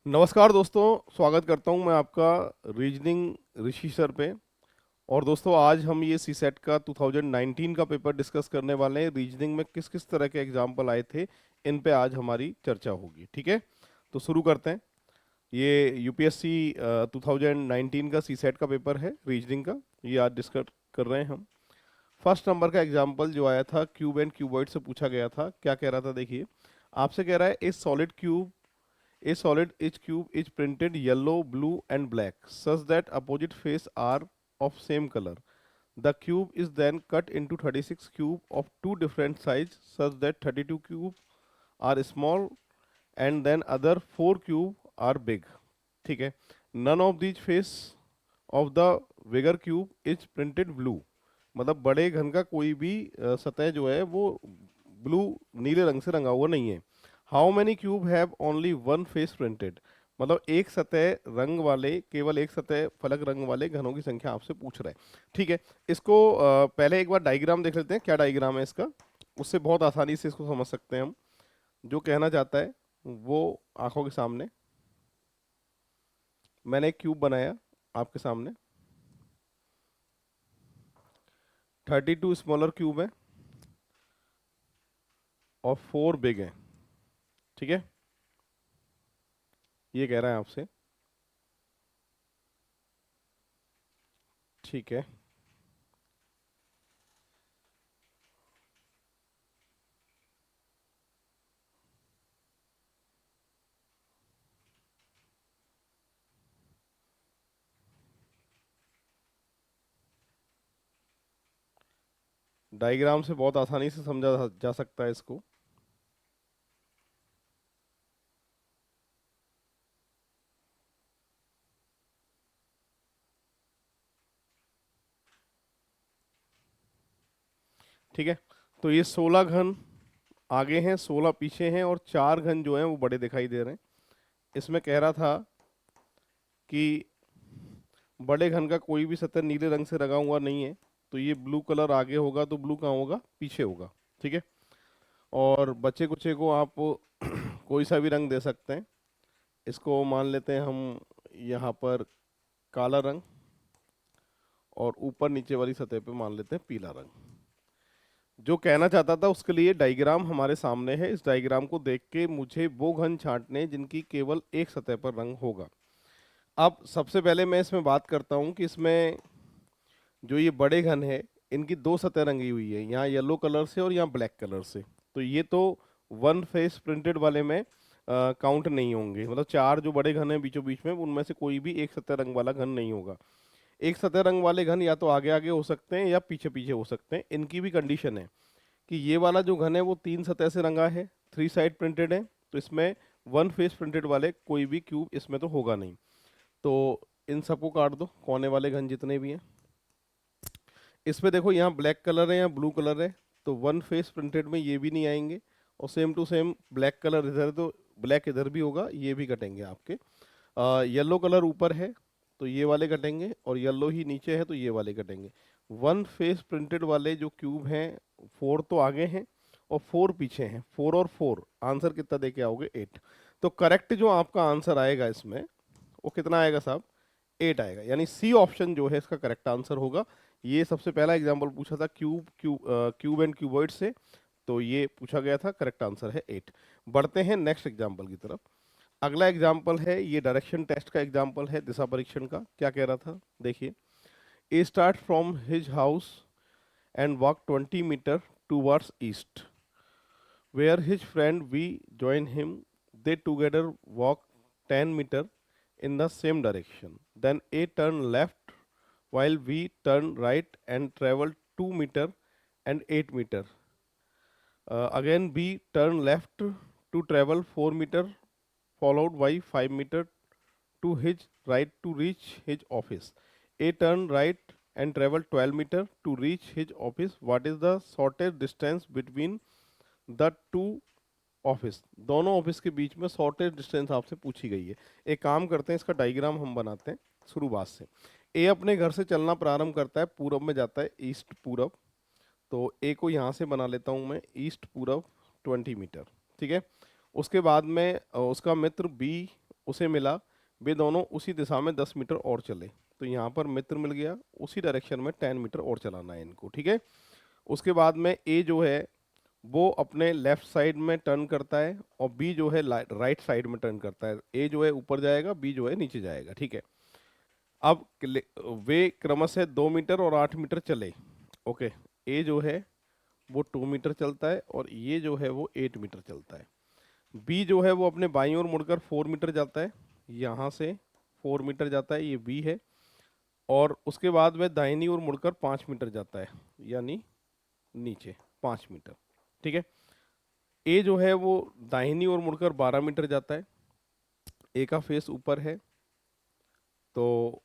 नमस्कार दोस्तों, स्वागत करता हूं मैं आपका रीजनिंग ऋषि सर पे। और दोस्तों आज हम ये सी सेट का 2019 का पेपर डिस्कस करने वाले हैं। रीजनिंग में किस किस तरह के एग्जाम्पल आए थे, इन पे आज हमारी चर्चा होगी। ठीक है, तो शुरू करते हैं। ये यूपीएससी 2019 का सी सेट का पेपर है रीजनिंग का, ये आज डिस्कस कर रहे हैं हम। फर्स्ट नंबर का एग्जाम्पल जो आया था क्यूब एंड क्यूबॉइड से पूछा गया था। क्या कह रहा था, देखिए। आपसे कह रहा है ए solid cube, a solid each cube is printed yellow, blue and black such that opposite face are of same color. The cube is then cut into 36 cube of two different size such that 32 cube are small and then other 4 cube are big. ठीक है। None of these face of the bigger cube is printed blue. मतलब बड़े घन का कोई भी सतह जो है वो ब्लू नीले रंग से रंगा हुआ नहीं है। How many cube have only one face printed, मतलब एक सतह रंग वाले, केवल एक सतह फलक रंग वाले घनों की संख्या आपसे पूछ रहा है। ठीक है, इसको पहले एक बार डायग्राम देख लेते हैं। क्या डायग्राम है इसका, उससे बहुत आसानी से इसको समझ सकते हैं हम। जो कहना चाहता है वो आंखों के सामने मैंने एक क्यूब बनाया आपके सामने। 32 स्मॉलर क्यूब है और 4 बिग है। ठीक है, ये कह रहा है आपसे। ठीक है, डायग्राम से बहुत आसानी से समझा जा सकता है इसको। ठीक है, तो ये 16 घन आगे हैं, 16 पीछे हैं और 4 घन जो हैं वो बड़े दिखाई दे रहे हैं। इसमें कह रहा था कि बड़े घन का कोई भी सतह नीले रंग से रंगा हुआ नहीं है, तो ये ब्लू कलर आगे होगा तो ब्लू कहाँ होगा, पीछे होगा। ठीक है, और बचे कुचे को आप कोई सा भी रंग दे सकते हैं। इसको मान लेते हैं हम यहाँ पर काला रंग, और ऊपर नीचे वाली सतह पे मान लेते हैं पीला रंग। जो कहना चाहता था उसके लिए डायग्राम हमारे सामने है। इस डायग्राम को देख के मुझे वो घन छांटने जिनकी केवल एक सतह पर रंग होगा। अब सबसे पहले मैं इसमें बात करता हूँ कि इसमें जो ये बड़े घन है इनकी दो सतह रंगी हुई है, यहाँ येलो कलर से और यहाँ ब्लैक कलर से। तो ये तो वन फेस प्रिंटेड वाले में काउंट नहीं होंगे, मतलब चार जो बड़े घन है बीचों बीच में, उनमें से कोई भी एक सतह रंग वाला घन नहीं होगा। एक सतह रंग वाले घन या तो आगे आगे हो सकते हैं या पीछे पीछे हो सकते हैं। इनकी भी कंडीशन है कि ये वाला जो घन है वो तीन सतह से रंगा है, थ्री साइड प्रिंटेड है, तो इसमें वन फेस प्रिंटेड वाले कोई भी क्यूब इसमें तो होगा नहीं। तो इन सबको काट दो, कोने वाले घन जितने भी हैं। इसमें देखो यहाँ ब्लैक कलर है, यहाँ ब्लू कलर है, तो वन फेस प्रिंटेड में ये भी नहीं आएंगे। और same to same black colour इधर है तो ब्लैक इधर भी होगा, ये भी कटेंगे आपके। येलो कलर ऊपर है तो ये वाले कटेंगे, और येलो ही नीचे है तो ये वाले कटेंगे। वन फेस प्रिंटेड वाले जो क्यूब हैं, फोर तो आगे हैं और फोर पीछे हैं। फोर और फोर आंसर कितना दे के आओगे, 8। तो करेक्ट जो आपका आंसर आएगा इसमें वो कितना आएगा साहब, 8 आएगा। यानी सी ऑप्शन जो है इसका करेक्ट आंसर होगा। ये सबसे पहला एग्जाम्पल पूछा था क्यूब एंड क्यूबॉइड से, तो ये पूछा गया था, करेक्ट आंसर है 8। बढ़ते हैं नेक्स्ट एग्जाम्पल की तरफ। अगला एग्जाम्पल है, ये डायरेक्शन टेस्ट का एग्जाम्पल है, दिशा परीक्षण का। क्या कह रहा था, देखिए। A start from his house and walk 20 metre towards east, where his friend we join him. They together walk 10 meter in the same direction. Then A turn left while we turn right and travel 2 meter and 8 meter. Again B turn left to travel 4 meter followed by 5 meter to his right to reach his office. A turn right and travel 12 meter to reach his office. What is the shortest distance between the two office, दोनों office के बीच में shortage distance आपसे पूछी गई है। एक काम करते हैं, इसका डायग्राम हम बनाते हैं शुरुआत से। ए अपने घर से चलना प्रारंभ करता है, पूरब में जाता है, ईस्ट पूरब। तो ए को यहाँ से बना लेता हूँ मैं, ईस्ट पूरब 20 मीटर। ठीक है, उसके बाद में उसका मित्र बी उसे मिला, वे दोनों उसी दिशा में 10 मीटर और चले। तो यहाँ पर मित्र मिल गया, उसी डायरेक्शन में 10 मीटर और चलाना है इनको, ठीक है। उसके बाद में ए जो है वो अपने लेफ्ट साइड में टर्न करता है और बी जो है राइट साइड में टर्न करता है। ए जो है ऊपर जाएगा, बी जो है नीचे जाएगा, ठीक है। अब वे क्रमशः 2 मीटर और 8 मीटर चले। ओके, ए जो है वो 2 मीटर चलता है और ये जो है वो 8 मीटर चलता है। बी जो है वो अपने बाईं ओर मुड़कर 4 मीटर जाता है, यहाँ से 4 मीटर जाता है, ये बी है। और उसके बाद वह दाहिनी ओर मुड़कर 5 मीटर जाता है, यानी नीचे 5 मीटर, ठीक है। ए जो है वो दाहिनी ओर मुड़कर 12 मीटर जाता है, ए का फेस ऊपर है। तो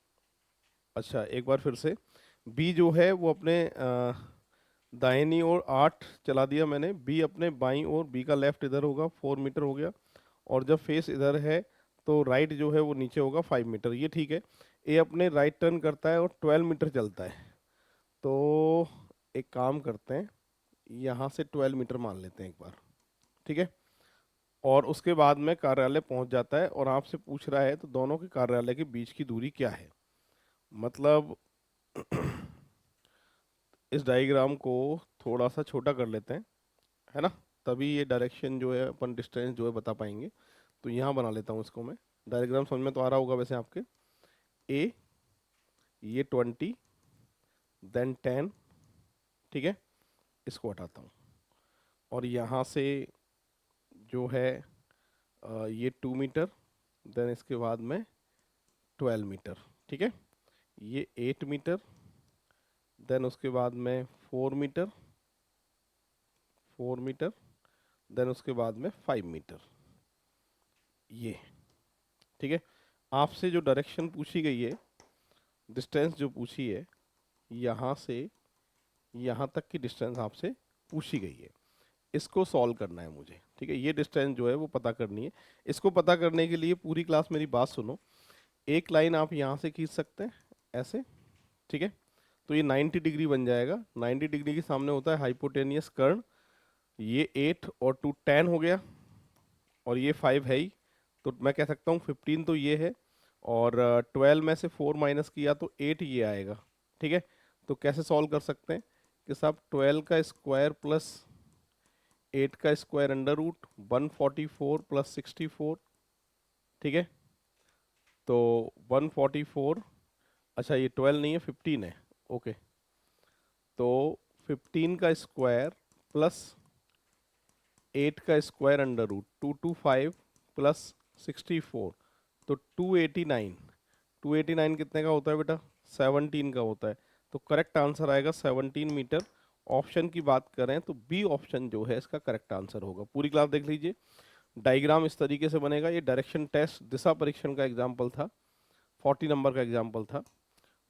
अच्छा, एक बार फिर से, बी जो है वो अपने दाहिनी ओर 8 चला दिया मैंने, बी अपने बाईं ओर, बी का लेफ्ट इधर होगा 4 मीटर हो गया, और जब फेस इधर है तो राइट जो है वो नीचे होगा 5 मीटर, ये ठीक है। ए अपने राइट टर्न करता है और 12 मीटर चलता है। तो एक काम करते हैं, यहाँ से 12 मीटर मान लेते हैं एक बार, ठीक है। और उसके बाद में कार्यालय पहुंच जाता है और आपसे पूछ रहा है तो दोनों के कार्यालय के बीच की दूरी क्या है। मतलब इस डायग्राम को थोड़ा सा छोटा कर लेते हैं, है ना, तभी ये डायरेक्शन जो है अपन डिस्टेंस जो है बता पाएंगे। तो यहाँ बना लेता हूँ इसको मैं। डायग्राम समझ में तो आ रहा होगा वैसे आपके। ए, ये 20, देन 10, ठीक है, इसको हटाता हूँ। और यहाँ से जो है ये 2 मीटर, देन इसके बाद में 12 मीटर, ठीक है। ये 8 मीटर, देन उसके बाद में 4 मीटर, 4 मीटर, देन उसके बाद में 5 मीटर, ये, ठीक है। आपसे जो डायरेक्शन पूछी गई है, डिस्टेंस जो पूछी है, यहाँ से यहाँ तक की डिस्टेंस आपसे पूछी गई है, इसको सॉल्व करना है मुझे, ठीक है। ये डिस्टेंस जो है वो पता करनी है। इसको पता करने के लिए पूरी क्लास मेरी बात सुनो। एक लाइन आप यहाँ से खींच सकते हैं ऐसे, ठीक है। तो ये 90 डिग्री बन जाएगा। 90 डिग्री के सामने होता है हाइपोटेनियस कर्ण। ये 8 और 2 10 हो गया, और ये 5 है ही, तो मैं कह सकता हूँ 15 तो ये है, और 12 में से 4 माइनस किया तो 8 ये आएगा, ठीक है। तो कैसे सॉल्व कर सकते हैं कि साहब 12 का स्क्वायर प्लस 8 का स्क्वायर अंडर रूट 144 प्लस 64, ठीक है। तो 144, अच्छा ये 12 नहीं है 15 है, ओके। तो 15 का स्क्वायर प्लस 8 का स्क्वायर अंडर रूट 225 प्लस 64, तो 289। 289 कितने का होता है बेटा? 17 का होता है। तो करेक्ट आंसर आएगा 17 मीटर। ऑप्शन की बात करें तो बी ऑप्शन जो है इसका करेक्ट आंसर होगा। पूरी क्लास देख लीजिए, डायग्राम इस तरीके से बनेगा। ये डायरेक्शन टेस्ट दिशा परीक्षण का एग्जाम्पल था, 40 नंबर का एग्जाम्पल था।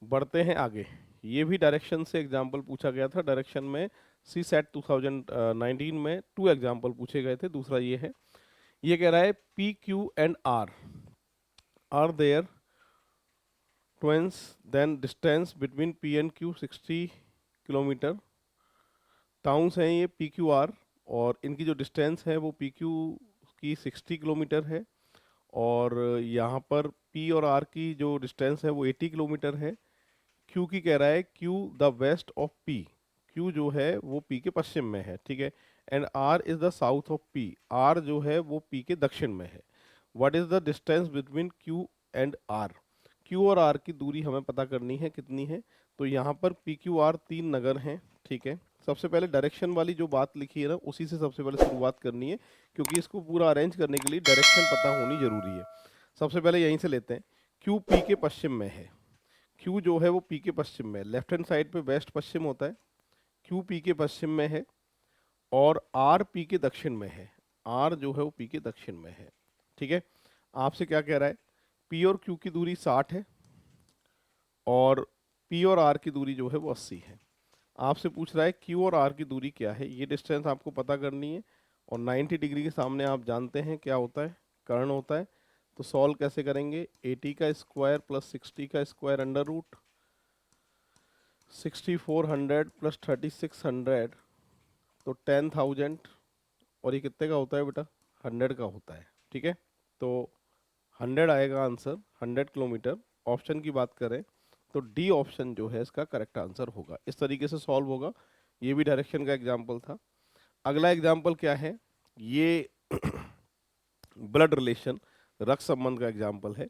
बढ़ते हैं आगे। ये भी डायरेक्शन से एग्जाम्पल पूछा गया था। डायरेक्शन में सी सेट 2019 में 2 एग्जाम्पल पूछे गए थे। दूसरा ये है, ये कह रहा है P Q and R there twins, then distance between P and Q 60 kilometre. Towns हैं ये पी क्यू आर, और इनकी जो डिस्टेंस है वो पी क्यू की 60 किलोमीटर है, और यहाँ पर पी और आर की जो डिस्टेंस है वो 80 किलोमीटर है। क्यू की कह रहा है Q the west of P, Q जो है वो पी के पश्चिम में है, ठीक है। And R is the south of P, R जो है वो पी के दक्षिण में है। What is the distance between Q and R? Q और आर की दूरी हमें पता करनी है कितनी है। तो यहाँ पर पी क्यू आर 3 नगर हैं, ठीक है। सबसे पहले डायरेक्शन वाली जो बात लिखी है ना, उसी से सबसे पहले शुरुआत करनी है, क्योंकि इसको पूरा अरेंज करने के लिए डायरेक्शन पता होनी जरूरी है। सबसे पहले यहीं से लेते हैं। क्यू पी के पश्चिम में है, क्यू जो है वो पी के पश्चिम में, लेफ्ट हैंड साइड पे वेस्ट पश्चिम होता है। क्यू पी के पश्चिम में है, और आर पी के दक्षिण में है। आर जो है वो पी के दक्षिण में है, ठीक है। आपसे क्या कह रहा है? पी और क्यू की दूरी 60 है, और पी और आर की दूरी जो है वो 80 है। आपसे पूछ रहा है क्यू और आर की दूरी क्या है, ये डिस्टेंस आपको पता करनी है। और 90 डिग्री के सामने आप जानते हैं क्या होता है, कर्ण होता है। तो सॉल्व कैसे करेंगे? 80 का स्क्वायर प्लस 60 का स्क्वायर अंडर रूट 6400 प्लस 3600, तो 10,000, और ये कितने का होता है बेटा? 100 का होता है, ठीक है। तो 100 आएगा आंसर, 100 किलोमीटर। ऑप्शन की बात करें तो डी ऑप्शन जो है इसका करेक्ट आंसर होगा। इस तरीके से सॉल्व होगा। ये भी डायरेक्शन का एग्जाम्पल था। अगला एग्जाम्पल क्या है, ये ब्लड रिलेशन, रक्त संबंध का एग्जाम्पल है।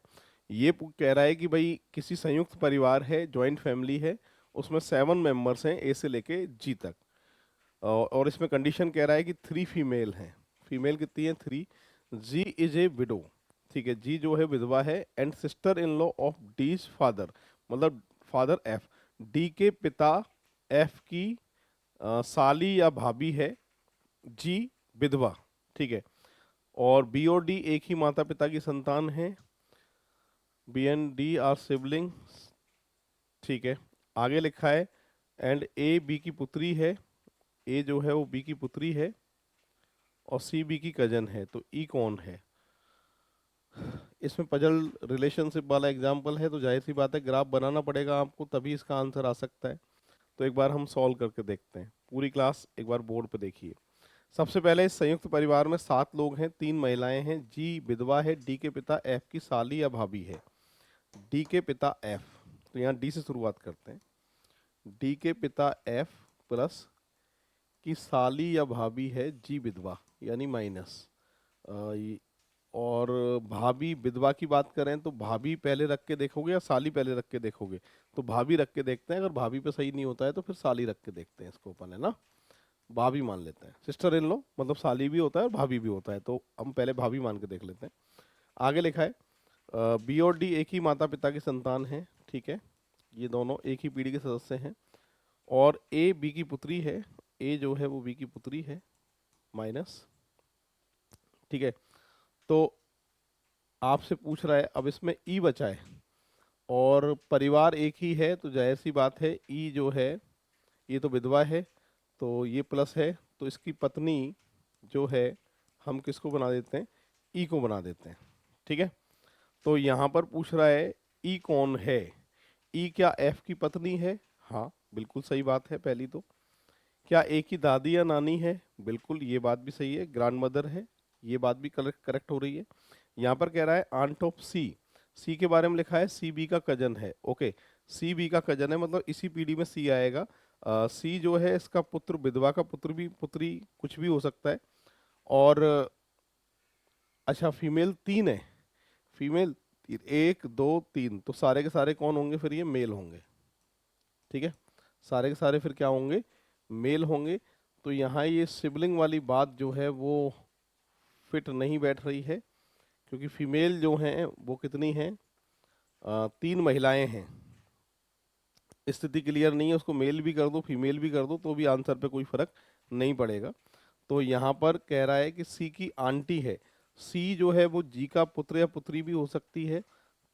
ये कह रहा है कि भाई किसी संयुक्त परिवार है, जॉइंट फैमिली है, उसमें 7 मेंबर्स हैं, ए से लेके जी तक। और इसमें कंडीशन कह रहा है कि 3 फीमेल हैं। फीमेल कितनी है? 3। जी इज ए विडो, ठीक है, जी जो है विधवा है, and sister in law of D's father, मतलब फादर एफ, डी के पिता एफ की साली या भाभी है, जी विधवा, ठीक है। और बी और डी एक ही माता पिता की संतान है, B and D are siblings, ठीक है। आगे लिखा है एंड ए बी की पुत्री है, ए जो है वो बी की पुत्री है, और सी बी की कजन है, तो ई कौन है? इसमें पजल रिलेशनशिप वाला एग्जाम्पल है, तो जाहिर सी बात है ग्राफ बनाना पड़ेगा आपको, तभी इसका आंसर आ सकता है। तो एक बार हम सॉल्व करके देखते हैं। पूरी क्लास एक बार बोर्ड पे देखिए। सबसे पहले इस संयुक्त परिवार में 7 लोग हैं, 3 महिलाएं हैं, जी विधवा है, डी के पिता एफ की साली या भाभी है। डी के पिता एफ, तो यहाँ डी से शुरुआत करते हैं। डी के पिता एफ प्लस की साली या भाभी है जी विधवा, यानी माइनस। और भाभी विधवा की बात करें तो भाभी पहले रख के देखोगे या साली पहले रख के देखोगे? तो भाभी रख के देखते हैं। अगर भाभी पे सही नहीं होता है तो फिर साली रख के देखते हैं, इसको अपन, है ना, भाभी मान लेते हैं। सिस्टर इन लो मतलब साली भी होता है और भाभी भी होता है, तो हम पहले भाभी मान के देख लेते हैं। आगे लिखा है बी और डी एक ही माता पिता की संतान है, ठीक है, ये दोनों एक ही पीढ़ी के सदस्य हैं। और ए बी की पुत्री है, ए जो है वो बी की पुत्री है, माइनस, ठीक है। तो आपसे पूछ रहा है, अब इसमें ई बचा है और परिवार एक ही है, तो जाहिर सी बात है ई जो है ये तो विधवा है, तो ये प्लस है, तो इसकी पत्नी जो है हम किसको बना देते हैं? ई को बना देते हैं, ठीक है। तो यहाँ पर पूछ रहा है ई कौन है? ई क्या एफ की पत्नी है? हाँ बिल्कुल सही बात है पहली तो। क्या ए की दादी या नानी है? बिल्कुल, ये बात भी सही है, ग्रैंड मदर है, ये बात भी करेक्ट हो रही है। यहाँ पर कह रहा है आंट ऑफ सी, सी के बारे में लिखा है सी बी का कजन है, ओके, सी बी का कजन है मतलब इसी पीढ़ी में सी आएगा। सी जो है इसका पुत्र, विधवा का पुत्र भी, पुत्री कुछ भी हो सकता है। और अच्छा फीमेल 3 है, फीमेल 1 2 3, तो सारे के सारे कौन होंगे फिर? ये मेल होंगे, ठीक है, सारे के सारे फिर क्या होंगे? मेल होंगे। तो यहाँ ये सिबलिंग वाली बात जो है वो फिट नहीं बैठ रही है, क्योंकि फीमेल जो हैं वो कितनी हैं? 3 महिलाएं हैं। स्थिति क्लियर नहीं है, उसको मेल भी कर दो फीमेल भी कर दो तो भी आंसर पे कोई फर्क नहीं पड़ेगा। तो यहाँ पर कह रहा है कि सी की आंटी है, सी जो है वो जी का पुत्र या पुत्री भी हो सकती है।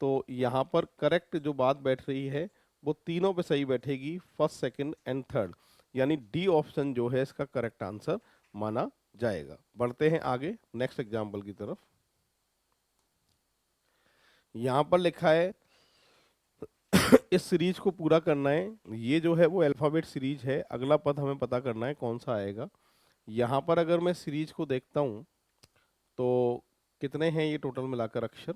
तो यहाँ पर करेक्ट जो बात बैठ रही है वो तीनों पे सही बैठेगी, फर्स्ट सेकंड एंड थर्ड, यानी डी ऑप्शन जो है इसका करेक्ट आंसर माना जाएगा। बढ़ते हैं आगे नेक्स्ट एग्जाम्पल की तरफ। यहाँ पर लिखा है इस सीरीज को पूरा करना है। ये जो है वो अल्फाबेट सीरीज है, अगला पद हमें पता करना है कौन सा आएगा। यहाँ पर अगर मैं सीरीज को देखता हूँ तो कितने हैं ये टोटल मिलाकर अक्षर?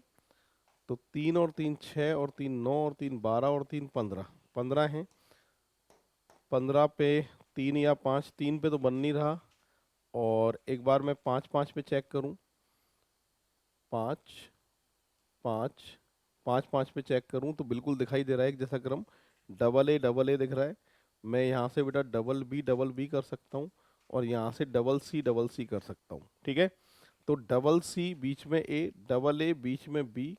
तो 3 और 3 6 और 3 9 और 3 12 और 3 15, 15 हैं। 15 पे 3 या 5, 3 पे तो बन नहीं रहा, और एक बार मैं 5 5 पे चेक करूँ, 5 5 5 5 पे चेक करूँ तो बिल्कुल दिखाई दे रहा है एक जैसा क्रम, डबल ए दिख रहा है। मैं यहाँ से बेटा डबल बी कर सकता हूँ, और यहाँ से डबल सी कर सकता हूँ, ठीक है। तो डबल सी बीच में ए, डबल ए बीच में बी,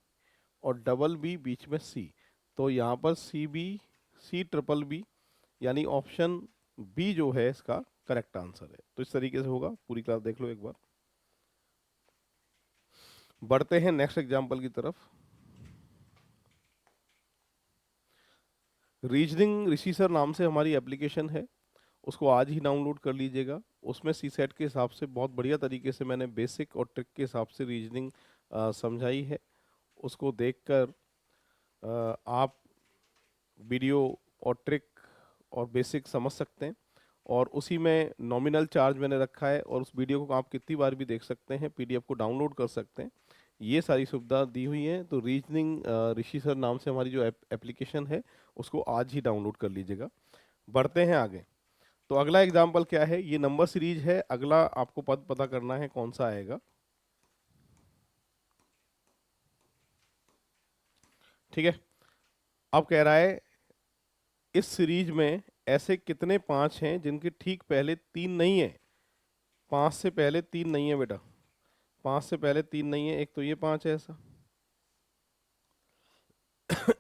और डबल बी बीच में सी। तो यहाँ पर C B C triple B, यानी ऑप्शन बी जो है इसका करेक्ट आंसर है। तो इस तरीके से होगा, पूरी क्लास देख लो एक बार। बढ़ते हैं नेक्स्ट एग्जाम्पल की तरफ। रीजनिंग ऋषि सर नाम से हमारी एप्लीकेशन है, उसको आज ही डाउनलोड कर लीजिएगा। उसमें सी सेट के हिसाब से बहुत बढ़िया तरीके से मैंने बेसिक और ट्रिक के हिसाब से रीजनिंग समझाई है। उसको देखकर आप वीडियो और ट्रिक और बेसिक समझ सकते हैं, और उसी में नॉमिनल चार्ज मैंने रखा है, और उस वीडियो को आप कितनी बार भी देख सकते हैं, पीडीएफ को डाउनलोड कर सकते हैं। ये सारी सुविधा दी हुई है। तो रीजनिंग ऋषि सर नाम से हमारी जो एप्लीकेशन है उसको आज ही डाउनलोड कर लीजिएगा। बढ़ते हैं आगे। तो अगला एग्जाम्पल क्या है, ये नंबर सीरीज है। अगला आपको पद पता करना है कौन सा आएगा। ठीक है, अब कह रहा है इस सीरीज में ऐसे कितने पांच हैं जिनके ठीक पहले तीन नहीं है। पांच से पहले तीन नहीं है बेटा, पांच से पहले तीन नहीं है। एक तो ये पांच है ऐसा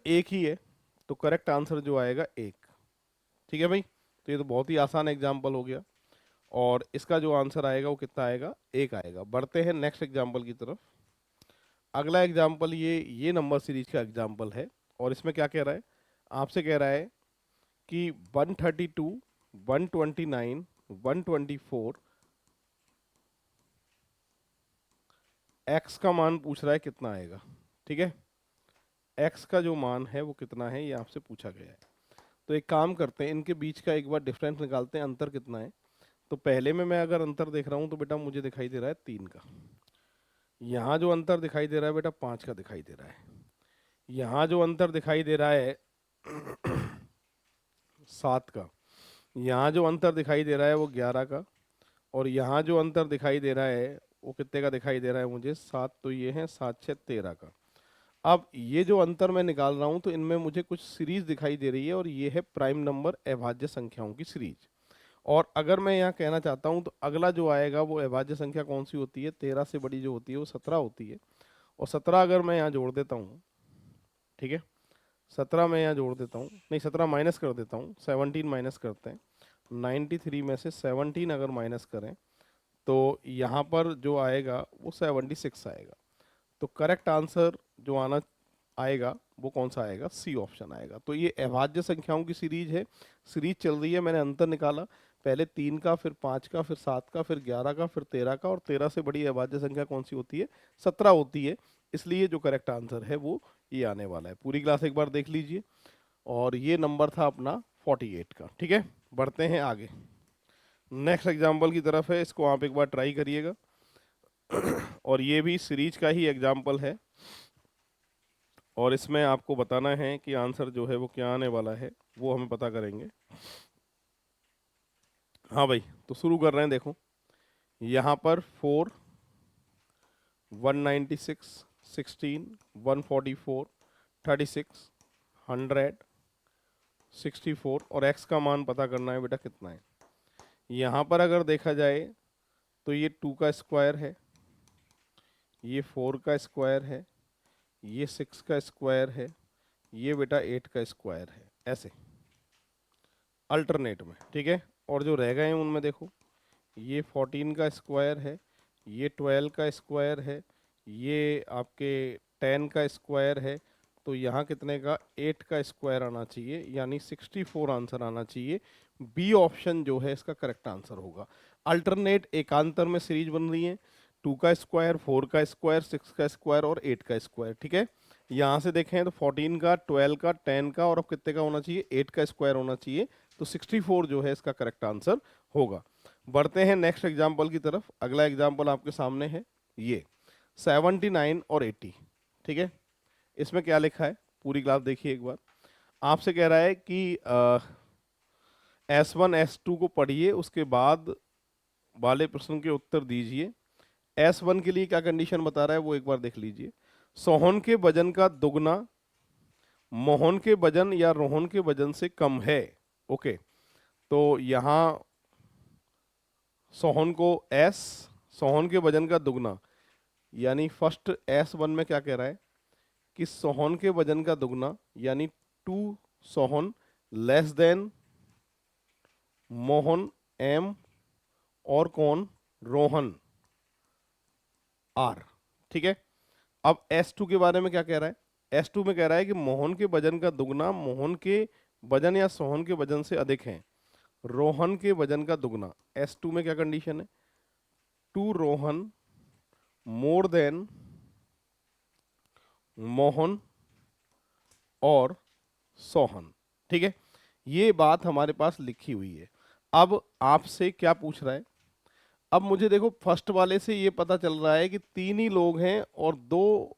एक ही है, तो करेक्ट आंसर जो आएगा एक। ठीक है भाई, तो ये तो बहुत ही आसान एग्जाम्पल हो गया, और इसका जो आंसर आएगा वो कितना आएगा, एक आएगा। बढ़ते हैं नेक्स्ट एग्जाम्पल की तरफ। अगला एग्जाम्पल ये नंबर सीरीज का एग्जाम्पल है, और इसमें क्या कह रहा है, आपसे कह रहा है कि 132, 129, 124, एक्स का मान पूछ रहा है कितना आएगा। ठीक है, एक्स का जो मान है वो कितना है ये आपसे पूछा गया है। तो एक काम करते हैं, इनके बीच का एक बार डिफरेंस निकालते हैं, अंतर कितना है। तो पहले में मैं अगर अंतर देख रहा हूँ तो बेटा मुझे दिखाई दे रहा है 3 का। यहाँ जो अंतर दिखाई दे रहा है बेटा 5 का दिखाई दे रहा है। यहाँ जो अंतर दिखाई दे रहा है 7 का। यहाँ जो अंतर दिखाई दे रहा है वो 11 का। और यहाँ जो अंतर दिखाई दे रहा है वो कितने का दिखाई दे रहा है मुझे, 7। तो ये है 7 6 13 का। अब ये जो अंतर मैं निकाल रहा हूँ तो इनमें मुझे कुछ सीरीज दिखाई दे रही है, और ये है प्राइम नंबर अभाज्य संख्याओं की सीरीज। और अगर मैं यहाँ कहना चाहता हूँ तो अगला जो आएगा वो अभाज्य संख्या कौन सी होती है, 13 से बड़ी जो होती है वो 17 होती है। और 17 अगर मैं यहाँ जोड़ देता हूँ, ठीक है, 17 मैं यहाँ जोड़ देता हूँ, नहीं 17 माइनस कर देता हूँ, 17 माइनस करते हैं। 93 में से 17 अगर माइनस करें तो यहाँ पर जो आएगा वो 76 आएगा। तो करेक्ट आंसर जो आना आएगा वो कौन सा आएगा, सी ऑप्शन आएगा। तो ये अभाज्य संख्याओं की सीरीज है, सीरीज चल रही है। मैंने अंतर निकाला, पहले 3 का, फिर 5 का, फिर 7 का, फिर 11 का, फिर 13 का, और 13 से बड़ी अभाज्य संख्या कौन सी होती है, 17 होती है। इसलिए जो करेक्ट आंसर है वो ये आने वाला है। पूरी क्लास एक बार देख लीजिए। और ये नंबर था अपना 48 का। ठीक है, बढ़ते हैं आगे। नेक्स्ट एग्जाम्पल की तरफ है, इसको आप एक बार ट्राई करिएगा। और ये भी सीरीज का ही एग्जाम्पल है, और इसमें आपको बताना है कि आंसर जो है वो क्या आने वाला है, वो हमें पता करेंगे। हाँ भाई, तो शुरू कर रहे हैं। देखो यहाँ पर 4, 196, 16, 144, 36, 100, 64, और x का मान पता करना है बेटा कितना है। यहाँ पर अगर देखा जाए तो ये 2 का स्क्वायर है, ये 4 का स्क्वायर है, ये 6 का स्क्वायर है, ये बेटा 8 का स्क्वायर है, ऐसे अल्टरनेट में। ठीक है, और जो रह गए हैं उनमें देखो, ये 14 का स्क्वायर है, ये 12 का स्क्वायर है, ये आपके 10 का स्क्वायर है। तो यहाँ कितने का, 8 का स्क्वायर आना चाहिए, यानी 64 आंसर आना चाहिए। बी ऑप्शन जो है इसका करेक्ट आंसर होगा। अल्टरनेट एकांतर में सीरीज बन रही है, 2 का स्क्वायर, 4 का स्क्वायर, 6 का स्क्वायर और 8 का स्क्वायर। ठीक है, यहाँ से देखें तो 14 का, 12 का, 10 का, और अब कितने का होना चाहिए, 8 का स्क्वायर होना चाहिए। तो 64 जो है इसका करेक्ट आंसर होगा। बढ़ते हैं नेक्स्ट एग्जाम्पल की तरफ। अगला एग्जाम्पल आपके सामने है, ये 79 और 80। ठीक है, इसमें क्या लिखा है, पूरी क्लास देखिए एक बार। आपसे कह रहा है कि S1 S2 को पढ़िए, उसके बाद वाले प्रश्न के उत्तर दीजिए। S1 के लिए क्या कंडीशन बता रहा है वो एक बार देख लीजिए। सोहन के वजन का दुगना मोहन के वजन या रोहन के वजन से कम है। ओके, तो यहाँ सोहन को S, सोहन के वजन का दुगना, यानी फर्स्ट S1 में क्या कह रहा है कि सोहन के वजन का दुगना, यानी 2 Sohan less than Mohan M और कौन, रोहन R। ठीक है, अब S2 के बारे में क्या कह रहा है, S2 में कह रहा है कि मोहन के वजन का दुगना मोहन के वजन या सोहन के वजन से अधिक है, रोहन के वजन का दुगना। S2 में क्या कंडीशन है, 2 रोहन मोर देन मोहन और सोहन। ठीक है, ये बात हमारे पास लिखी हुई है। अब आपसे क्या पूछ रहा है, अब मुझे देखो फर्स्ट वाले से ये पता चल रहा है कि तीन ही लोग हैं और दो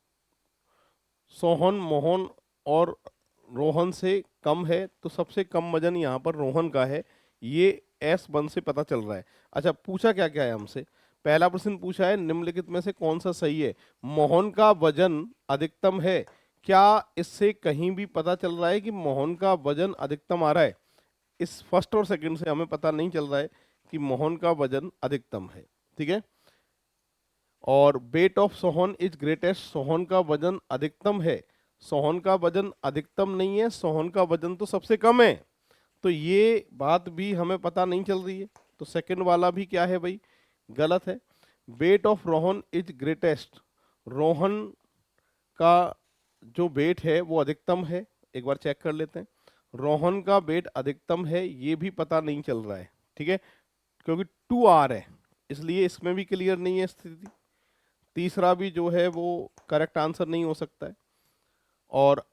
सोहन मोहन और रोहन से कम है, तो सबसे कम वजन यहाँ पर रोहन का है। ये S1 से पता चल रहा है। अच्छा, पूछा क्या क्या है हमसे। पहला प्रश्न पूछा है निम्नलिखित में से कौन सा सही है। मोहन का वजन अधिकतम है। क्या इससे कहीं भी पता चल रहा है कि मोहन का वजन अधिकतम आ रहा है। इस फर्स्ट और सेकंड से हमें पता नहीं चल रहा है कि मोहन का वजन अधिकतम है। ठीक है। और weight of Sohan is greatest, Sohan का वजन अधिकतम है। सोहन का वजन अधिकतम नहीं है, सोहन का वजन तो सबसे कम है। तो ये बात भी हमें पता नहीं चल रही है। तो सेकंड वाला भी क्या है भाई, गलत है। Weight of Rohan is greatest, Rohan का जो वेट है वो अधिकतम है। एक बार चेक कर लेते हैं। रोहन का वेट अधिकतम है, ये भी पता नहीं चल रहा है। ठीक है, क्योंकि 2R है, इसलिए इसमें भी क्लियर नहीं है स्थिति। तीसरा भी जो है वो करेक्ट आंसर नहीं हो सकता है। और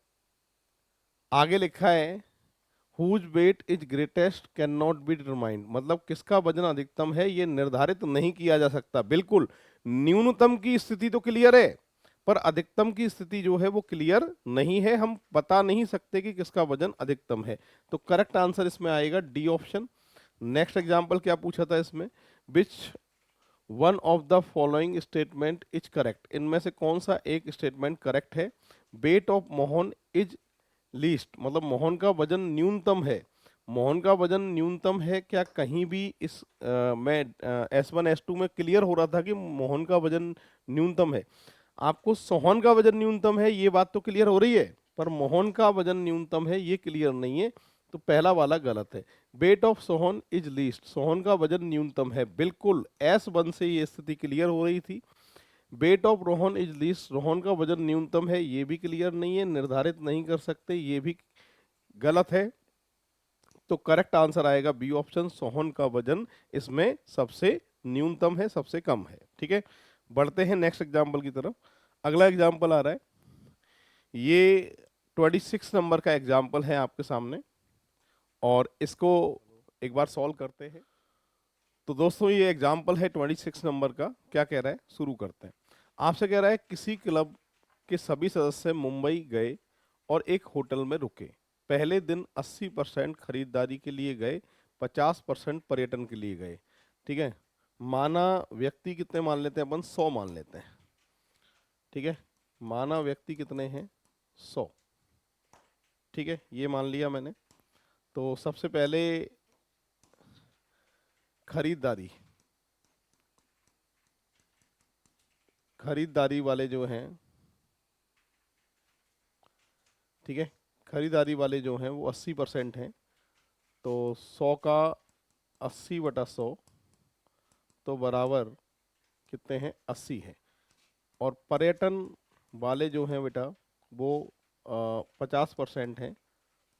आगे लिखा है whose weight is greatest can not be determined, मतलब किसका वजन अधिकतम है ये निर्धारित नहीं किया जा सकता। बिल्कुल, न्यूनतम की स्थिति तो क्लियर है, पर अधिकतम की स्थिति जो है वो क्लियर नहीं है। हम बता नहीं सकते कि किसका वजन अधिकतम है। तो करेक्ट आंसर इसमें आएगा डी ऑप्शन। नेक्स्ट एग्जाम्पल क्या पूछा था इसमें, which one of the following statement is correct, इनमें से कौन सा एक स्टेटमेंट करेक्ट है। Weight of Mohan is least, मतलब मोहन का वजन न्यूनतम है। मोहन का वजन न्यूनतम है, क्या कहीं भी इस में S1 S2 में क्लियर हो रहा था कि मोहन का वजन न्यूनतम है। आपको सोहन का वजन न्यूनतम है ये बात तो क्लियर हो रही है, पर मोहन का वजन न्यूनतम है ये क्लियर नहीं है। तो पहला वाला गलत है। Weight of Sohan is least, Sohan का वजन न्यूनतम है। बिल्कुल S1 से ये स्थिति क्लियर हो रही थी। Weight of Rohan is least, Rohan का वजन न्यूनतम है, ये भी क्लियर नहीं है, निर्धारित नहीं कर सकते, ये भी गलत है। तो करेक्ट आंसर आएगा बी ऑप्शन, सोहन का वजन इसमें सबसे न्यूनतम है, सबसे कम है। ठीक है, बढ़ते हैं नेक्स्ट एग्जाम्पल की तरफ। अगला एग्जाम्पल आ रहा है, ये 26 नंबर का एग्जाम्पल है आपके सामने, और इसको एक बार सॉल्व करते हैं। तो दोस्तों ये एग्जाम्पल है 26 नंबर का। क्या कह रहा है, शुरू करते हैं। आपसे कह रहा है किसी क्लब के सभी सदस्य मुंबई गए और एक होटल में रुके। पहले दिन 80% खरीदारी के लिए गए, 50% पर्यटन के लिए गए। ठीक है, माना व्यक्ति कितने मान लेते हैं अपन, 100 मान लेते हैं। ठीक है, माना व्यक्ति कितने हैं, 100। ठीक है, ये मान लिया मैंने। तो सबसे पहले खरीदारी, खरीदारी वाले जो हैं, ठीक है, खरीदारी वाले जो हैं वो 80% हैं। तो 100 का 80/100 तो बराबर कितने हैं, 80 है। और पर्यटन वाले जो हैं बेटा वो 50% हैं।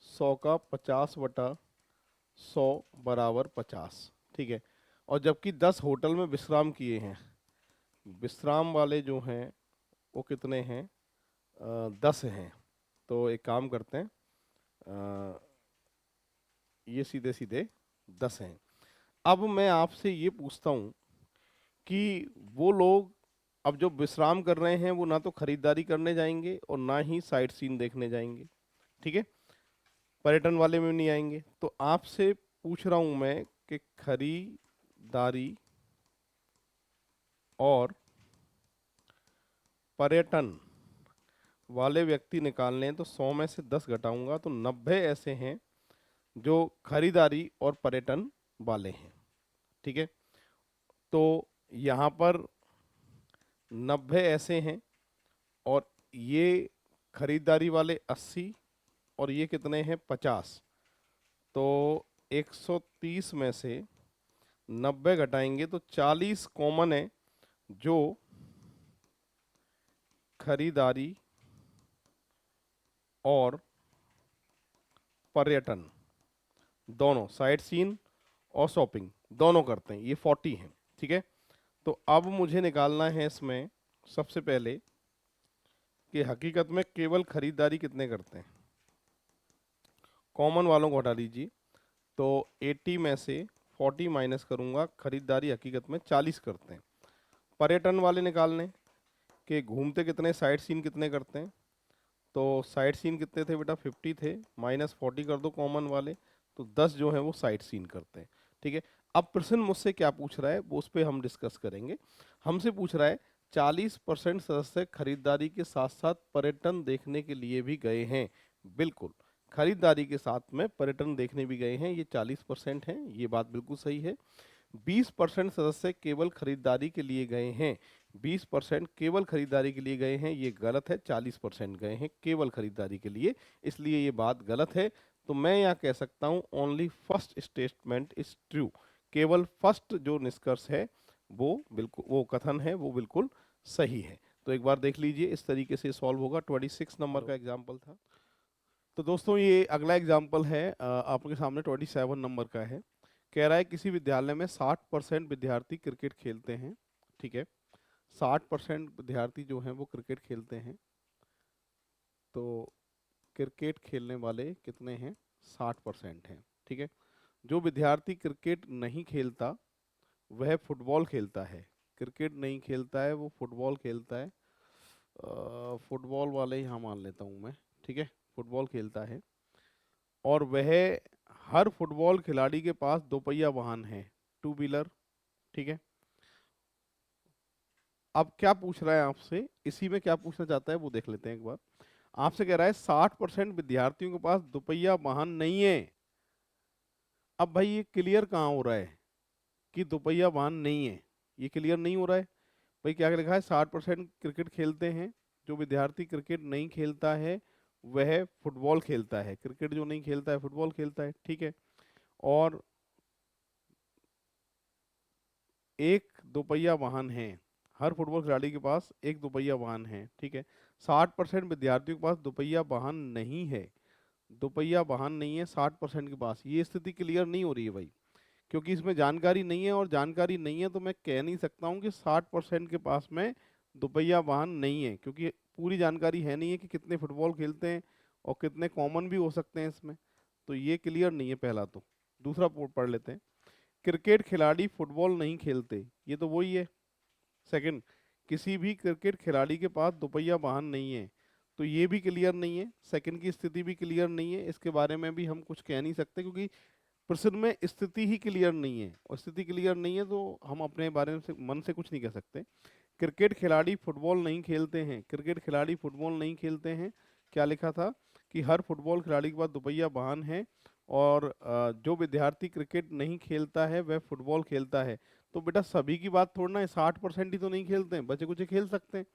100 का 50/100 बराबर 50। ठीक है, और जबकि 10 होटल में विश्राम किए हैं, विश्राम वाले जो हैं वो कितने हैं, 10 हैं। तो एक काम करते हैं, अ, ये सीधे सीधे 10 हैं। अब मैं आपसे ये पूछता हूँ कि वो लोग अब जो विश्राम कर रहे हैं वो ना तो खरीदारी करने जाएंगे और ना ही साइट सीन देखने जाएंगे। ठीक है, पर्यटन वाले में नहीं आएंगे। तो आपसे पूछ रहा हूं मैं कि खरीदारी और पर्यटन वाले व्यक्ति निकालने हैं, तो 100 में से 10 घटाऊंगा तो 90 ऐसे हैं जो खरीदारी और पर्यटन वाले हैं। ठीक है, तो यहाँ पर 90 ऐसे हैं, और ये खरीदारी वाले 80, और ये कितने हैं, 50। तो 130 में से 90 घटाएंगे तो 40 कॉमन है, जो खरीदारी और पर्यटन दोनों, साइट सीन और शॉपिंग दोनों करते हैं, ये 40 हैं। ठीक है, तो अब मुझे निकालना है इसमें सबसे पहले कि हकीकत में केवल खरीदारी कितने करते हैं। कॉमन वालों को हटा दीजिए, तो 80 में से 40 माइनस करूंगा, खरीदारी हकीकत में 40 करते हैं। पर्यटन वाले निकालने के घूमते कितने, साइट सीन कितने करते हैं, तो साइट सीन कितने थे बेटा 50 थे, माइनस 40 कर दो कॉमन वाले, तो 10 जो है वो साइट सीन करते हैं। ठीक है, अब प्रश्न मुझसे क्या पूछ रहा है वो उस पर हम डिस्कस करेंगे। हमसे पूछ रहा है 40% सदस्य खरीदारी के साथ साथ पर्यटन देखने के लिए भी गए हैं। बिल्कुल, खरीदारी के साथ में पर्यटन देखने भी गए हैं, ये 40% है, ये बात बिल्कुल सही है। 20% सदस्य केवल खरीदारी के लिए गए हैं, 20% केवल खरीदारी के लिए गए हैं, ये गलत है। 40% गए हैं केवल खरीदारी के लिए, इसलिए ये बात गलत है। तो मैं यहाँ कह सकता हूँ only first statement is true, केवल फर्स्ट जो निष्कर्ष है वो बिल्कुल, वो कथन है वो बिल्कुल सही है। तो एक बार देख लीजिए, इस तरीके से सॉल्व होगा। 26 नंबर का एग्जाम्पल था। तो दोस्तों ये अगला एग्जाम्पल है आपके सामने 27 नंबर का है। कह रहा है किसी विद्यालय में 60% विद्यार्थी क्रिकेट खेलते हैं। ठीक है, 60% विद्यार्थी जो हैं वो क्रिकेट खेलते हैं। तो क्रिकेट खेलने वाले कितने हैं, 60% हैं। ठीक है, जो विद्यार्थी क्रिकेट नहीं खेलता वह फुटबॉल खेलता है। क्रिकेट नहीं खेलता है, वो फुटबॉल खेलता है। फुटबॉल वाले यहाँ मान लेता हूँ मैं। ठीक है, फुटबॉल खेलता है और वह, हर फुटबॉल खिलाड़ी के पास दोपहिया वाहन है, टू व्हीलर। ठीक है, अब क्या पूछ रहा है आपसे, इसी में क्या पूछना चाहता है वो देख लेते हैं एक बार। आपसे कह रहा है 60% विद्यार्थियों के पास दोपहिया वाहन नहीं है। अब भाई ये क्लियर कहाँ हो रहा है कि दोपहिया वाहन नहीं है, ये क्लियर नहीं हो रहा है। भाई क्या लिखा है, 60% क्रिकेट खेलते हैं, जो विद्यार्थी क्रिकेट नहीं खेलता है वह फुटबॉल खेलता है। क्रिकेट जो नहीं खेलता है फुटबॉल खेलता है। ठीक है, और एक दोपहिया वाहन है, हर फुटबॉल खिलाड़ी के पास एक दोपहिया वाहन है। ठीक है, 60% विद्यार्थियों के पास दोपहिया वाहन नहीं है, दोपहिया वाहन नहीं है 60% के पास। ये स्थिति क्लियर नहीं हो रही है भाई, क्योंकि इसमें जानकारी नहीं है, और जानकारी नहीं है तो मैं कह नहीं सकता हूँ कि 60% के पास में दोपहिया वाहन नहीं है, क्योंकि पूरी जानकारी है नहीं है कि कितने फुटबॉल खेलते हैं और कितने कॉमन भी हो सकते हैं इसमें। तो ये क्लियर नहीं है पहला। तो दूसरा पढ़ लेते हैं। क्रिकेट खिलाड़ी फुटबॉल नहीं खेलते, ये तो वही है। सेकंड, किसी भी क्रिकेट खिलाड़ी के पास दोपहिया वाहन नहीं है, तो ये भी क्लियर नहीं है। सेकंड की स्थिति भी क्लियर नहीं है, इसके बारे में भी हम कुछ कह नहीं सकते, क्योंकि प्रश्न में स्थिति ही क्लियर नहीं है, और स्थिति क्लियर नहीं है तो हम अपने बारे में से मन से कुछ नहीं कह सकते। क्रिकेट खिलाड़ी फुटबॉल नहीं खेलते हैं, क्रिकेट खिलाड़ी फुटबॉल नहीं खेलते हैं, क्या लिखा था कि हर फुटबॉल खिलाड़ी के पास दोपहिया वाहन है, और जो विद्यार्थी क्रिकेट नहीं खेलता है वह फुटबॉल खेलता है। तो बेटा सभी की बात थोड़ा ना है, 60% ही तो नहीं खेलते हैं, बच्चे कुछ खेल सकते हैं।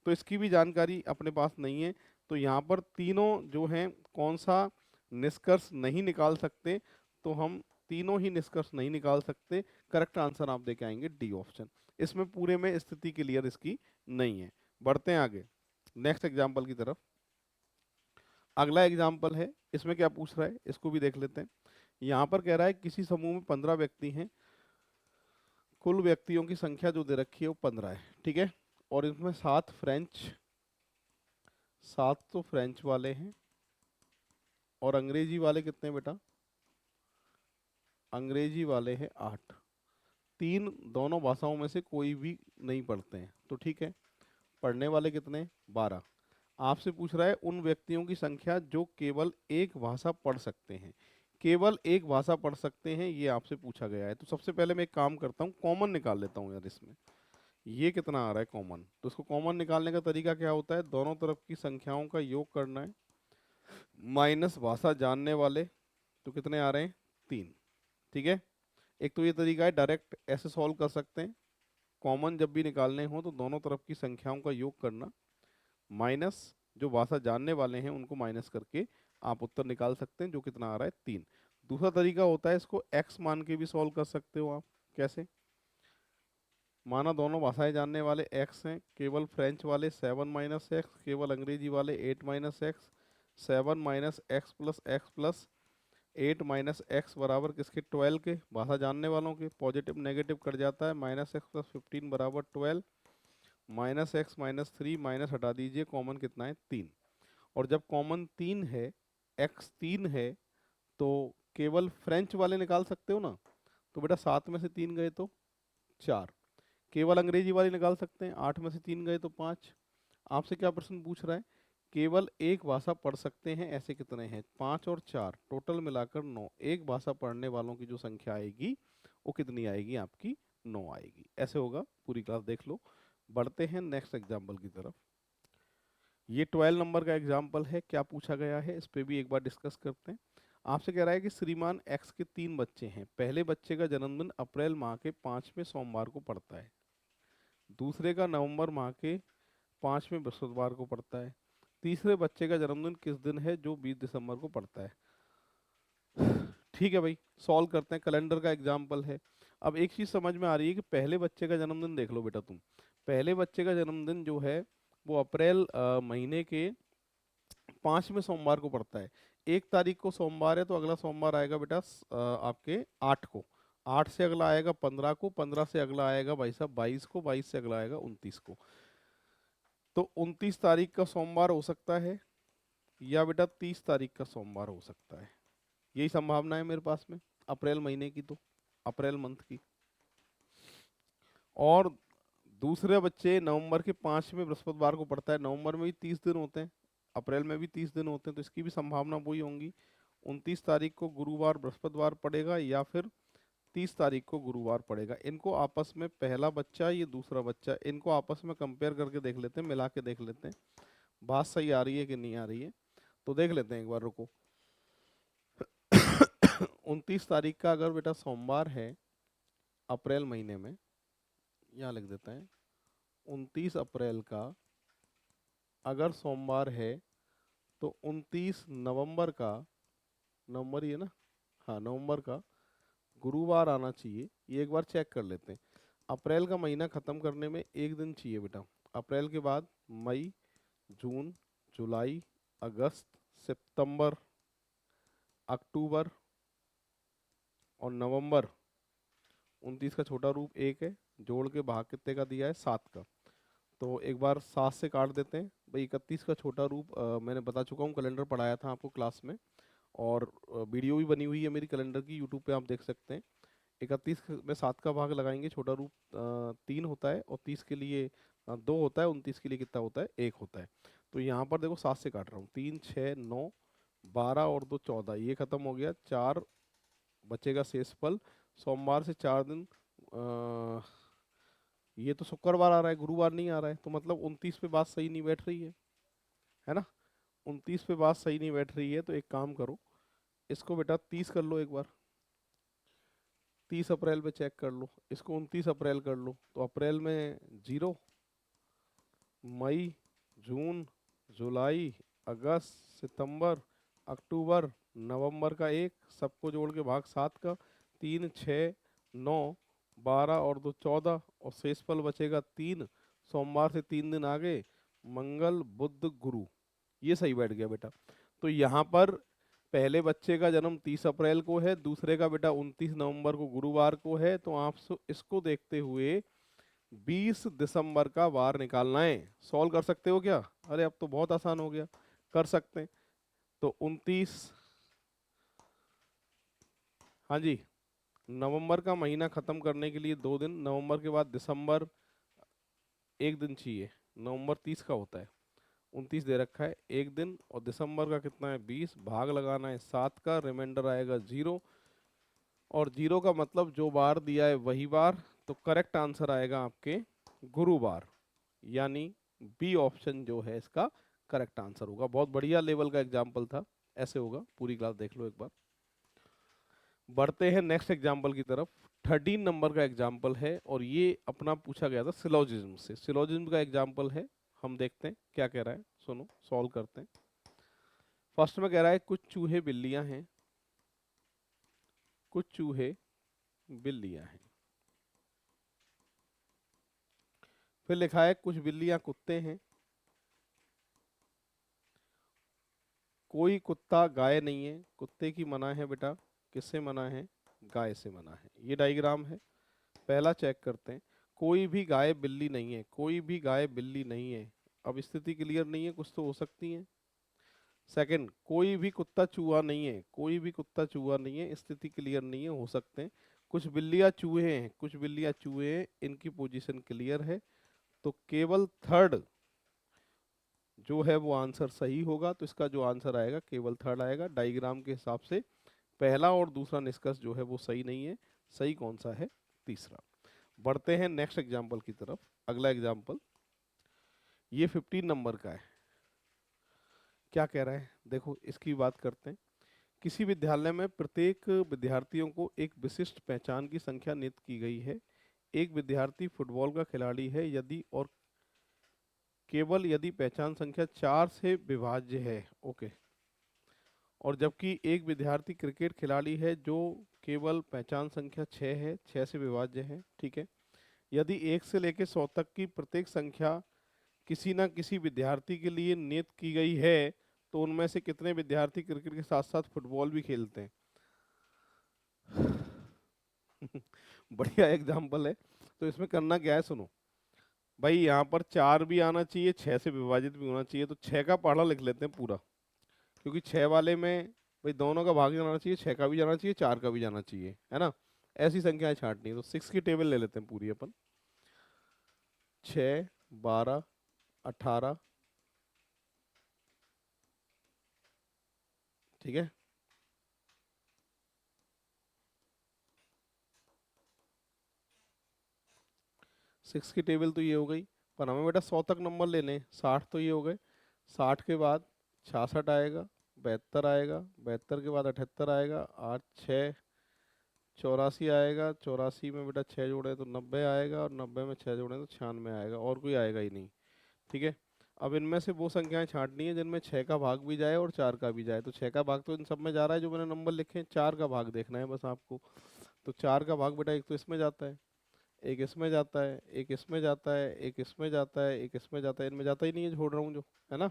तो इसकी भी जानकारी अपने पास नहीं है। तो यहाँ पर तीनों जो हैं कौन सा निष्कर्ष नहीं निकाल सकते, तो हम तीनों ही निष्कर्ष नहीं निकाल सकते। करेक्ट आंसर आप देके आएंगे डी ऑप्शन। इसमें पूरे में स्थिति क्लियर इसकी नहीं है। बढ़ते हैं आगे नेक्स्ट एग्जाम्पल की तरफ। अगला एग्जाम्पल है, इसमें क्या पूछ रहा है इसको भी देख लेते हैं। यहाँ पर कह रहा है किसी समूह में 15 व्यक्ति हैं, कुल व्यक्तियों की संख्या जो दे रखी है वो 15 है। ठीक है, और इसमें 7 तो फ्रेंच वाले हैं, और अंग्रेजी वाले कितने बेटा, अंग्रेजी वाले हैं 8। तीन दोनों भाषाओं में से कोई भी नहीं पढ़ते हैं, तो ठीक है। पढ़ने वाले कितने, 12। आपसे पूछ रहा है उन व्यक्तियों की संख्या जो केवल एक भाषा पढ़ सकते हैं। केवल एक भाषा पढ़ सकते हैं, ये आपसे पूछा गया है। तो सबसे पहले मैं एक काम करता हूँ, कॉमन निकाल लेता हूँ यार इसमें। ये कितना आ रहा है कॉमन, तो इसको कॉमन निकालने का तरीका क्या होता है, दोनों तरफ की संख्याओं का योग करना है, माइनस भाषा जानने वाले, तो कितने आ रहे हैं, 3। ठीक है, एक तो ये तरीका है, डायरेक्ट ऐसे सॉल्व कर सकते हैं। कॉमन जब भी निकालने हो तो दोनों तरफ की संख्याओं का योग करना, माइनस जो भाषा जानने वाले हैं उनको माइनस करके आप उत्तर निकाल सकते हैं, जो कितना आ रहा है, 3। दूसरा तरीका होता है, इसको x मान के भी सॉल्व कर सकते हो आप। कैसे, माना दोनों भाषाएं जानने वाले x हैं, केवल फ्रेंच वाले 7 माइनस एक्स, केवल अंग्रेजी वाले 8 minus x. 7 minus x plus 8 minus x बराबर किसके, 12 के। भाषा जानने वालों के, पॉजिटिव नेगेटिव कट जाता है, माइनस एक्स प्लस 15 बराबर 12। माइनस एक्स माइनस 3, माइनस हटा दीजिए, कॉमन कितना है, 3। और जब कॉमन 3 है, x 3 है, तो केवल फ्रेंच वाले निकाल सकते हो ना। तो बेटा 7 में से 3 गए तो 4। केवल अंग्रेजी वाली निकाल सकते हैं, 8 में से 3 गए तो 5। आपसे क्या प्रश्न पूछ रहा है, केवल एक भाषा पढ़ सकते हैं ऐसे कितने हैं, 5 और 4 टोटल मिलाकर 9। एक भाषा पढ़ने वालों की जो संख्या आएगी वो कितनी आएगी आपकी, 9 आएगी। ऐसे होगा, पूरी क्लास देख लो। बढ़ते हैं नेक्स्ट एग्जाम्पल की तरफ। ये 12 नंबर का एग्जाम्पल है, क्या पूछा गया है इस पे भी एक बार डिस्कस करते हैं। आपसे कह रहा है कि श्रीमान एक्स के 3 बच्चे हैं। पहले बच्चे का जन्मदिन अप्रैल माह के 5वें सोमवार को पड़ता है, दूसरे का नवंबर माह के 5वें बृहस्पतिवार को पड़ता है, तीसरे बच्चे का जन्मदिन किस दिन है जो 20 दिसंबर को पड़ता है। ठीक है भाई, सॉल्व करते हैं। कैलेंडर का एग्जाम्पल है। अब एक चीज समझ में आ रही है कि पहले बच्चे का जन्मदिन देख लो बेटा तुम। पहले बच्चे का जन्मदिन जो है वो अप्रैल महीने के 5वें सोमवार को पड़ता है। 1 तारीख को सोमवार है तो अगला सोमवार आएगा बेटा आपके 8 को, 8 से अगला आएगा 15 को, 15 से अगला आएगा भाई साहब 22 को, 22 से अगला आएगा 29 को। तो 29 तारीख का सोमवार हो सकता है या बेटा 30 तारीख का सोमवार हो सकता है। यही संभावना है मेरे पास में अप्रैल महीने की, तो अप्रैल मंथ की। और दूसरे बच्चे नवंबर के 5वें बृहस्पतिवार को पड़ता है। नवंबर में भी 30 दिन होते हैं, अप्रैल में भी 30 दिन होते हैं, तो इसकी भी संभावना वही होंगी। 29 तारीख को गुरुवार बृहस्पतिवार पड़ेगा या फिर 30 तारीख को गुरुवार पड़ेगा। इनको आपस में, पहला बच्चा ये दूसरा बच्चा, इनको आपस में कंपेयर करके देख लेते हैं, मिला के देख लेते हैं बात सही आ रही है कि नहीं आ रही है। तो देख लेते हैं एक बार, रुको। 29 तारीख का अगर बेटा सोमवार है अप्रैल महीने में, यहाँ लिख देते हैं 29 अप्रैल का अगर सोमवार है तो 29 नवंबर का, नवंबर ही है ना, हाँ नवंबर का गुरुवार आना चाहिए। ये एक बार चेक कर लेते हैं। अप्रैल का महीना ख़त्म करने में एक दिन चाहिए बेटा। अप्रैल के बाद मई, जून, जुलाई, अगस्त, सितंबर, अक्टूबर और नवंबर। 29 का छोटा रूप 1 है, जोड़ के भाग कितने का दिया है, 7 का। तो एक बार 7 से काट देते हैं भाई। 31 का छोटा रूप मैंने बता चुका हूँ, कैलेंडर पढ़ाया था आपको क्लास में, और वीडियो भी बनी हुई है मेरी कैलेंडर की, यूट्यूब पे आप देख सकते हैं। 31 में 7 का भाग लगाएंगे, छोटा रूप 3 होता है, और 30 के लिए 2 होता है, 29 के लिए कितना होता है, 1 होता है। तो यहाँ पर देखो 7 से काट रहा हूँ, 3 6 9 12 और 2 14, ये खत्म हो गया, 4 बचेगा शेष फल। सोमवार से 4 दिन, ये तो शुक्रवार आ रहा है, गुरुवार नहीं आ रहा है, तो मतलब 29 पे बात सही नहीं बैठ रही है ना। 29 पे बात सही नहीं बैठ रही है, तो एक काम करो, इसको बेटा 30 कर लो एक बार। 30 अप्रैल पे चेक कर लो, इसको 29 अप्रैल कर लो, तो अप्रैल में 0, मई, जून, जुलाई, अगस्त, सितंबर, अक्टूबर, नवंबर का 1, सबको जोड़ के भाग 7 का, 3 6 9 12 और 2 14, और शेषफल बचेगा 3। सोमवार से 3 दिन आगे, मंगल बुध गुरु, ये सही बैठ गया बेटा। तो यहाँ पर पहले बच्चे का जन्म 30 अप्रैल को है, दूसरे का बेटा 29 नवंबर को गुरुवार को है, तो आप इसको देखते हुए 20 दिसंबर का वार निकालना है। सॉल्व कर सकते हो क्या? अरे अब तो बहुत आसान हो गया, कर सकते हैं। तो 29, हाँ जी, नवंबर का महीना खत्म करने के लिए 2 दिन, नवंबर के बाद दिसंबर 1 दिन चाहिए, नवंबर 30 का होता है, 29 दे रखा है 1 दिन, और दिसंबर का कितना है 20, भाग लगाना है 7 का, रिमाइंडर आएगा 0, और 0 का मतलब जो बार दिया है वही बार, तो करेक्ट आंसर आएगा आपके गुरुवार, यानी बी ऑप्शन जो है इसका करेक्ट आंसर होगा। बहुत बढ़िया लेवल का एग्जाम्पल था, ऐसे होगा, पूरी क्लास देख लो एक बार। बढ़ते हैं नेक्स्ट एग्जाम्पल की तरफ। 13 नंबर का एग्जाम्पल है, और ये अपना पूछा गया था सिलोजिज्म से, सिलोजिज्म का एग्जाम्पल है। हम देखते हैं क्या कह रहा है, सुनो सॉल्व करते हैं। फर्स्ट में कह रहा है कुछ चूहे बिल्लियां हैं, कुछ चूहे बिल्लियां हैं। फिर लिखा है कुछ बिल्लियां कुत्ते हैं, कोई कुत्ता गाय नहीं है। कुत्ते की मना है बेटा, किससे मना है, गाय से मना है। ये डायग्राम है। पहला चेक करते हैं, कोई भी गाय बिल्ली नहीं है, कोई भी गाय बिल्ली नहीं है। अब स्थिति क्लियर नहीं है, कुछ तो हो सकती है। सेकंड, कोई भी कुत्ता चूहा नहीं है, कोई भी कुत्ता चूहा नहीं है, स्थिति क्लियर नहीं है, हो सकते हैं। कुछ बिल्लियाँ चूहे हैं, कुछ बिल्लियाँ चूहे हैं, इनकी पोजीशन क्लियर है, तो केवल थर्ड जो है वो आंसर सही होगा। तो इसका जो आंसर आएगा केवल थर्ड आएगा। डायग्राम के हिसाब से पहला और दूसरा निष्कर्ष जो है वो सही नहीं है। सही कौन सा है? तीसरा। बढ़ते हैं नेक्स्ट एग्जाम्पल की तरफ। अगला एग्जाम्पल ये 15 नंबर का है। क्या कह रहा है देखो, इसकी बात करते हैं। किसी विद्यालय में प्रत्येक विद्यार्थियों को एक विशिष्ट पहचान की संख्या नियुक्त की गई है। एक विद्यार्थी फुटबॉल का खिलाड़ी है यदि और केवल यदि पहचान संख्या 4 से विभाज्य है। ओके। और जबकि एक विद्यार्थी क्रिकेट खिलाड़ी है जो केवल पहचान संख्या 6 है, 6 से विभाज्य है। ठीक है। यदि 1 से लेकर 100 तक की प्रत्येक संख्या किसी न किसी विद्यार्थी के लिए नियुक्त की गई है, तो उनमें से कितने विद्यार्थी क्रिकेट के साथ साथ फुटबॉल भी खेलते हैं? बढ़िया एग्जाम्पल है। तो इसमें करना क्या है, सुनो भाई, यहाँ पर 4 भी आना चाहिए, 6 से विभाजित भी होना चाहिए। तो 6 का पहाड़ा लिख लेते हैं पूरा, क्योंकि 6 वाले में भाई दोनों का भाग जाना चाहिए, 6 का भी जाना चाहिए, 4 का भी जाना चाहिए, है ना। ऐसी संख्याएं छांटनी है। तो 6 की टेबल ले लेते हैं पूरी अपन। 6, 12, 18। ठीक है। 6 की टेबल तो ये हो गई, पर हमें बेटा 100 तक नंबर लेने। 60 तो ये हो गए। 60 के बाद 66 आएगा, 72 आएगा, 72 के बाद 78 आएगा, 8, 6, 84 आएगा। 84 में बेटा 6 जोड़े तो 90 आएगा, और 90 में 6 जोड़े तो 96 आएगा, और कोई आएगा ही नहीं। ठीक है। अब इनमें से वो संख्याएं छांटनी है जिनमें 6 का भाग भी जाए और 4 का भी जाए। तो 6 का भाग तो इन सब में जा रहा है जो मैंने नंबर लिखे हैं, 4 का भाग देखना है बस आपको। तो 4 का भाग बेटा एक तो इसमें जाता है, एक इसमें जाता है, एक इसमें जाता है, एक इसमें जाता है, एक इसमें जाता है, इनमें जाता ही नहीं है, छोड़ रहा हूँ जो, है ना।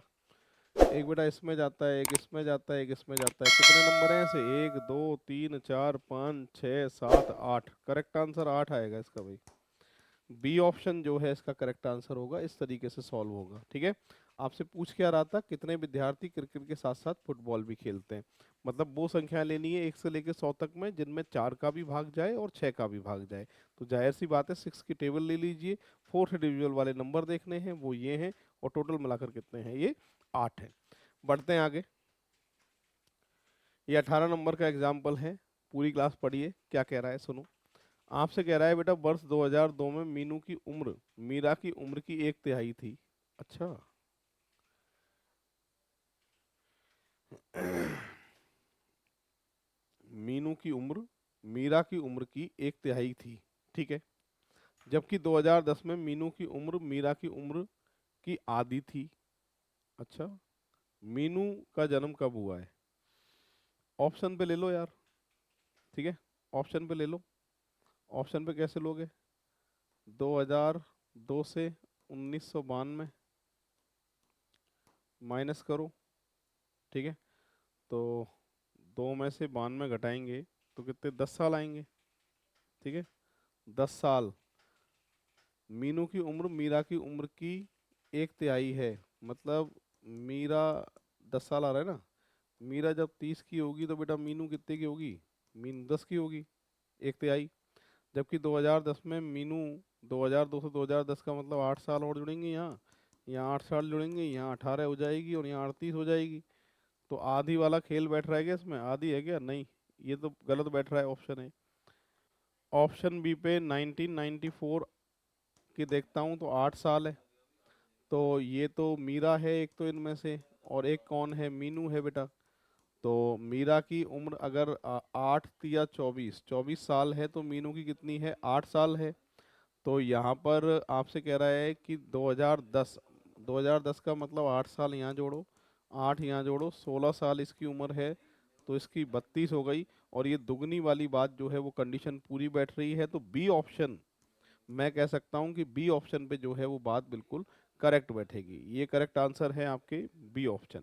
एक बेटा इसमें जाता है, एक इसमें जाता है, एक इसमें जाता है। कितने नंबर हैं ऐसे? 1, 2, 3, 4, 5, 6, 7, 8। करेक्ट आंसर 8 आएगा इसका भाई। बी ऑप्शन जो है इसका करेक्ट आंसर होगा। इस तरीके से सॉल्व होगा। ठीक है। आपसे पूछ क्या रहा था, कितने विद्यार्थी क्रिकेट के साथ साथ फुटबॉल भी खेलते हैं। मतलब वो संख्या लेनी है 1 से लेकर 100 तक में जिनमें 4 का भी भाग जाए और 6 का भी भाग जाए। तो जाहिर सी बात है 6 की टेबल ले लीजिए। फोर्थ डिविजन वाले नंबर देखने हैं, वो ये हैं, और टोटल मिलाकर कितने हैं? ये 8 है। बढ़ते हैं आगे। ये 18 नंबर का एग्जाम्पल है। पूरी क्लास पढ़िए, क्या कह रहा है सुनो। आपसे कह रहा है बेटा वर्ष 2002 में मीनू की उम्र मीरा की उम्र की 1/3 थी। अच्छा। मीनू की उम्र मीरा की उम्र की 1/3 थी। ठीक है। जबकि 2010 में मीनू की उम्र मीरा की उम्र की आधी थी। अच्छा। मीनू का जन्म कब हुआ है? ऑप्शन पे ले लो यार। ठीक है। ऑप्शन पे ले लो। ऑप्शन पे कैसे लोगे? 2002 से 1992 माइनस करो। ठीक है। तो 2 में से 92 घटाएंगे तो कितने? 10 साल आएंगे। ठीक है। 10 साल। मीनू की उम्र मीरा की उम्र की 1/3 है। मतलब मीरा 10 साल आ रहा है ना। मीरा जब 30 की होगी तो बेटा मीनू कितने की होगी? मीनू 10 की होगी, 1/3। जबकि 2010 में मीनू 2002 से 2010 का मतलब 8 साल और जुड़ेंगे यहाँ। यहाँ 8 साल जुड़ेंगे, यहाँ 18 हो जाएगी, और यहाँ 38 हो जाएगी। तो आधी वाला खेल बैठ रहा है क्या इसमें? आधी है क्या? नहीं, ये तो गलत बैठ रहा है। ऑप्शन है, ऑप्शन बी पे 1994 की देखता हूँ तो 8 साल है। तो ये तो मीरा है एक तो इनमें से, और एक कौन है? मीनू है बेटा। तो मीरा की उम्र अगर 8 या 24 साल है, तो मीनू की कितनी है? 8 साल है। तो यहाँ पर आपसे कह रहा है कि 2010 का मतलब 8 साल यहाँ जोड़ो, 8 यहाँ जोड़ो, 16 साल इसकी उम्र है, तो इसकी 32 हो गई। और ये दुगनी वाली बात जो है वो कंडीशन पूरी बैठ रही है। तो बी ऑप्शन, मैं कह सकता हूँ कि बी ऑप्शन पे जो है वो बात बिल्कुल करेक्ट बैठेगी। ये करेक्ट आंसर है आपके, बी ऑप्शन।